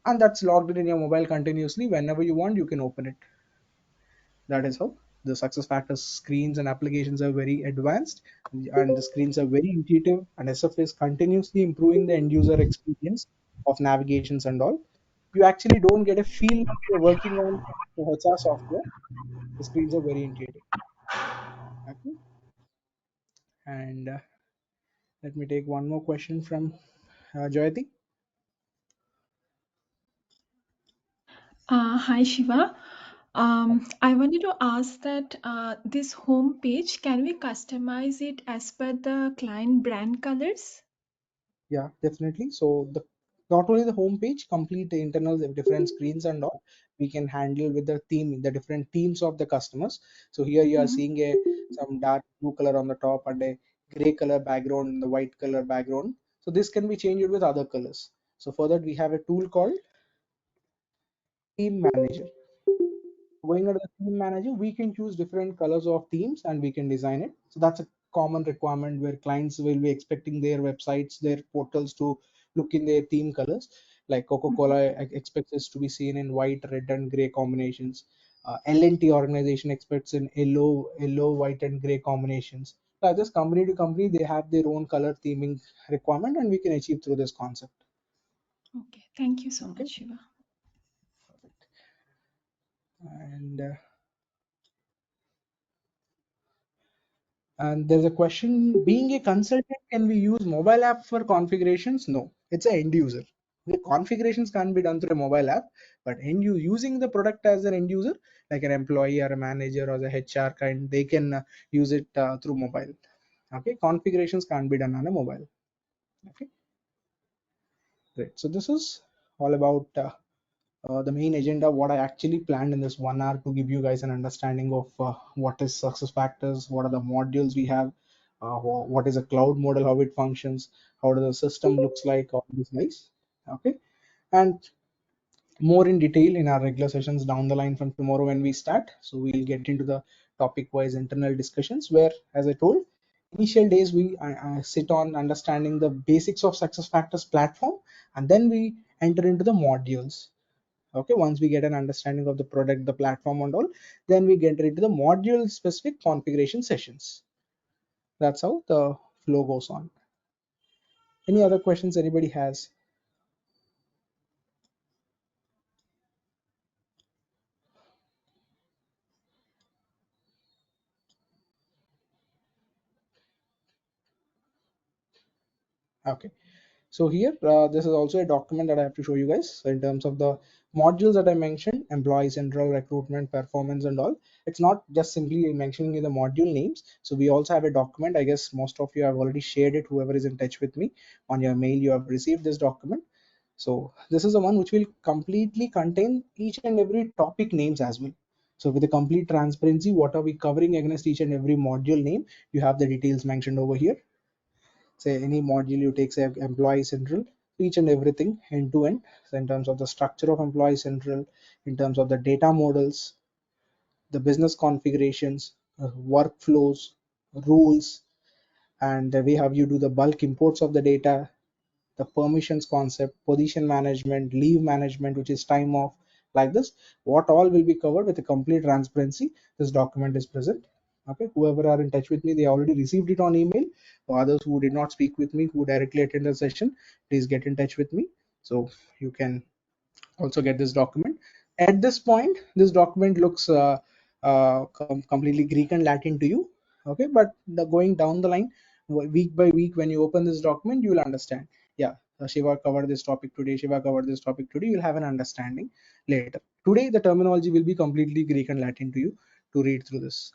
And that's logged in your mobile continuously. Whenever you want, you can open it. That is how the SuccessFactors screens and applications are very advanced, and the screens are very intuitive, and SF is continuously improving the end user experience of navigations and all. you actually don't get a feel that you're working on the HR software. The screens are very intuitive. Okay. And let me take one more question from Jayati. Hi Shiva. I wanted to ask that this home page, can we customize it as per the client brand colors? Yeah, definitely. So the not only the home page, complete the internals, the different screens and all, we can handle with the theme, the different themes of the customers. So here you are Mhm. seeing a some dark blue color on the top and a gray color background and the white color background. So this can be changed with other colors. So for that we have a tool called Theme Manager. Going under the theme manager, we can choose different colors of themes and we can design it. So that's a common requirement where clients will be expecting their websites, their portals to look in their theme colors. Like Mhm. Coca-Cola expects this to be seen in white, red, and gray combinations. L&T organization expects in yellow, white, and gray combinations. So just company to company, they have their own color theming requirement, and we can achieve through this concept. Okay, thank you so Okay, much, Shiva. and And there's a question, being a consultant, can we use mobile app for configurations? No, it's an end user. The configurations can't be done through a mobile app, but end you using the product as an end user, like an employee or a manager or the HR kind, they can use it through mobile. Okay, configurations can't be done on a mobile. Okay, great. So this is all about the main agenda, what I actually planned in this 1 hour to give you guys an understanding of what is success factors, what are the modules we have, what is a cloud model, how it functions, how does the system looks like, all these guys. Okay, and more in detail in our regular sessions down the line from tomorrow when we start. So we'll get into the topic wise internal discussions where, as I told, initial days we sit on understanding the basics of success factors platform, and then we enter into the modules. Okay, once we get an understanding of the product, the platform and all, then we get into the module specific configuration sessions. That's how the flow goes on. Any other questions anybody has? Okay, so here this is also a document that I have to show you guys. So in terms of the modules that I mentioned, employee central, recruitment, performance and all, it's not just simply mentioning the module names. So we also have a document. I guess most of you have already shared it, whoever is in touch with me on your mail, you have received this document. So this is the one which will completely contain each and every topic names as well. So with the complete transparency, what are we covering against each and every module name, you have the details mentioned over here. Say any module you take, say employee central, each and everything end to end. So in terms of the structure of employee central, in terms of the data models, the business configurations, workflows, rules, and the way how you do the bulk imports of the data, the permissions concept, position management, leave management, which is time off, like this, what all will be covered with a complete transparency. This document is present. Okay, whoever are in touch with me, they already received it on email. For others who did not speak with me, who directly attend the session, please get in touch with me. So you can also get this document. At this point, this document looks completely Greek and Latin to you. Okay, but going down the line, week by week, when you open this document, you will understand. Yeah, Shiva covered this topic today. Shiva covered this topic today. You'll have an understanding later. Today, the terminology will be completely Greek and Latin to you to read through this.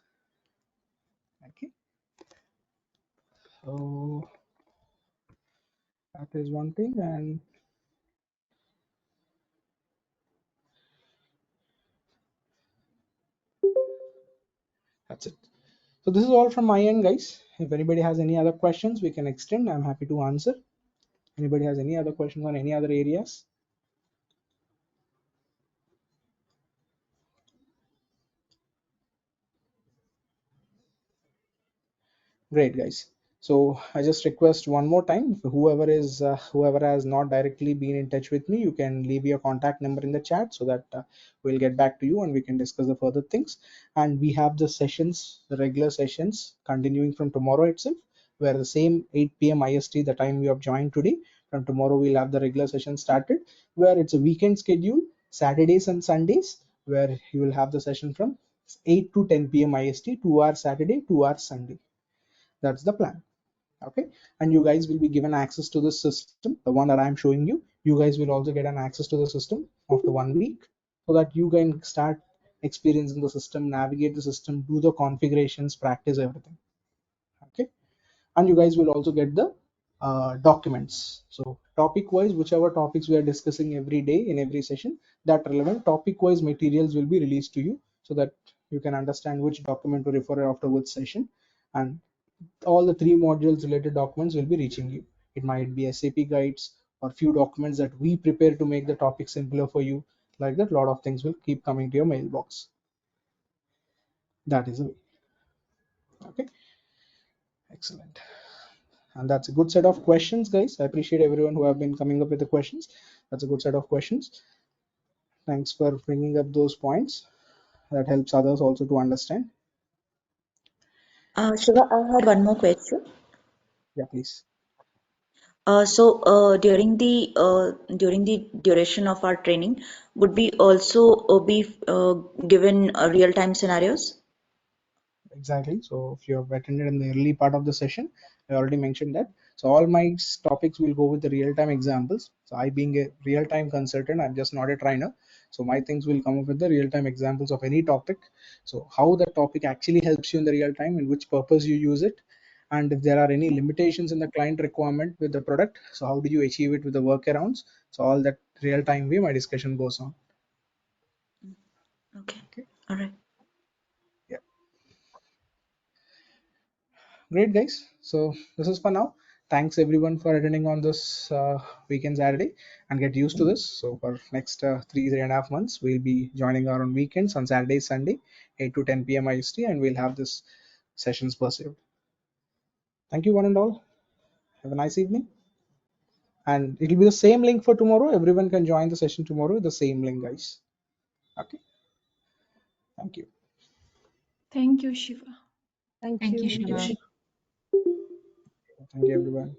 Okay, so that is one thing, and that's it. So this is all from my end, guys. If anybody has any other questions, we can extend. I'm happy to answer. Anybody has any other questions on any other areas? Great, guys. So I just request one more time, whoever has not directly been in touch with me, you can leave your contact number in the chat so that we'll get back to you and we can discuss the further things. And we have the sessions, the regular sessions, continuing from tomorrow itself, where the same 8 p.m. IST, the time we have joined today, From tomorrow we'll have the regular session started, where it's a weekend schedule, Saturdays and Sundays, where you will have the session from 8 to 10 p.m. IST, 2 hours Saturday, 2 hours Sunday. That's the plan. Okay, and you guys will be given access to the system, the one that I'm showing you. You guys will also get an access to the system after 1 week, so that you can start experiencing the system, navigate the system, do the configurations, practice everything. Okay, and you guys will also get the documents. So topic wise, whichever topics we are discussing every day in every session, that relevant topic wise materials will be released to you, so that you can understand which document to refer after which session. And all the 3 modules related documents will be reaching you. It might be SAP guides or few documents that we prepare to make the topic simpler for you. Like that, a lot of things will keep coming to your mailbox. That is the way. Okay, excellent. And that's a good set of questions, guys. I appreciate everyone who have been coming up with the questions. That's a good set of questions. Thanks for bringing up those points. That helps others also to understand. Shiva, I had one more question. Yeah, please. During the duration of our training, would we also be given real-time scenarios? Exactly. So if you have attended in the early part of the session, I already mentioned that. So all my topics will go with the real-time examples. So I being a real-time consultant, I'm just not a trainer. So my things will come up with the real-time examples of any topic. So how the topic actually helps you in the real time, and which purpose you use it, and if there are any limitations in the client requirement with the product, so how do you achieve it with the workarounds. So all that real-time way my discussion goes on. Okay, Okay. all right. Yeah. Great, guys. So this is for now. Thanks everyone for attending on this weekend Saturday, and get used to this. So for next 3.5 months, we'll be joining our on weekends on Saturday, Sunday, 8 to 10 p.m. IST, and we'll have this sessions pursued. Thank you, one and all. Have a nice evening. And it'll be the same link for tomorrow. Everyone can join the session tomorrow with the same link, guys. Okay. Thank you. Thank you, Shiva. Thank Thank you, you. Thank you, Shiva. Shiva. Thank you, everyone.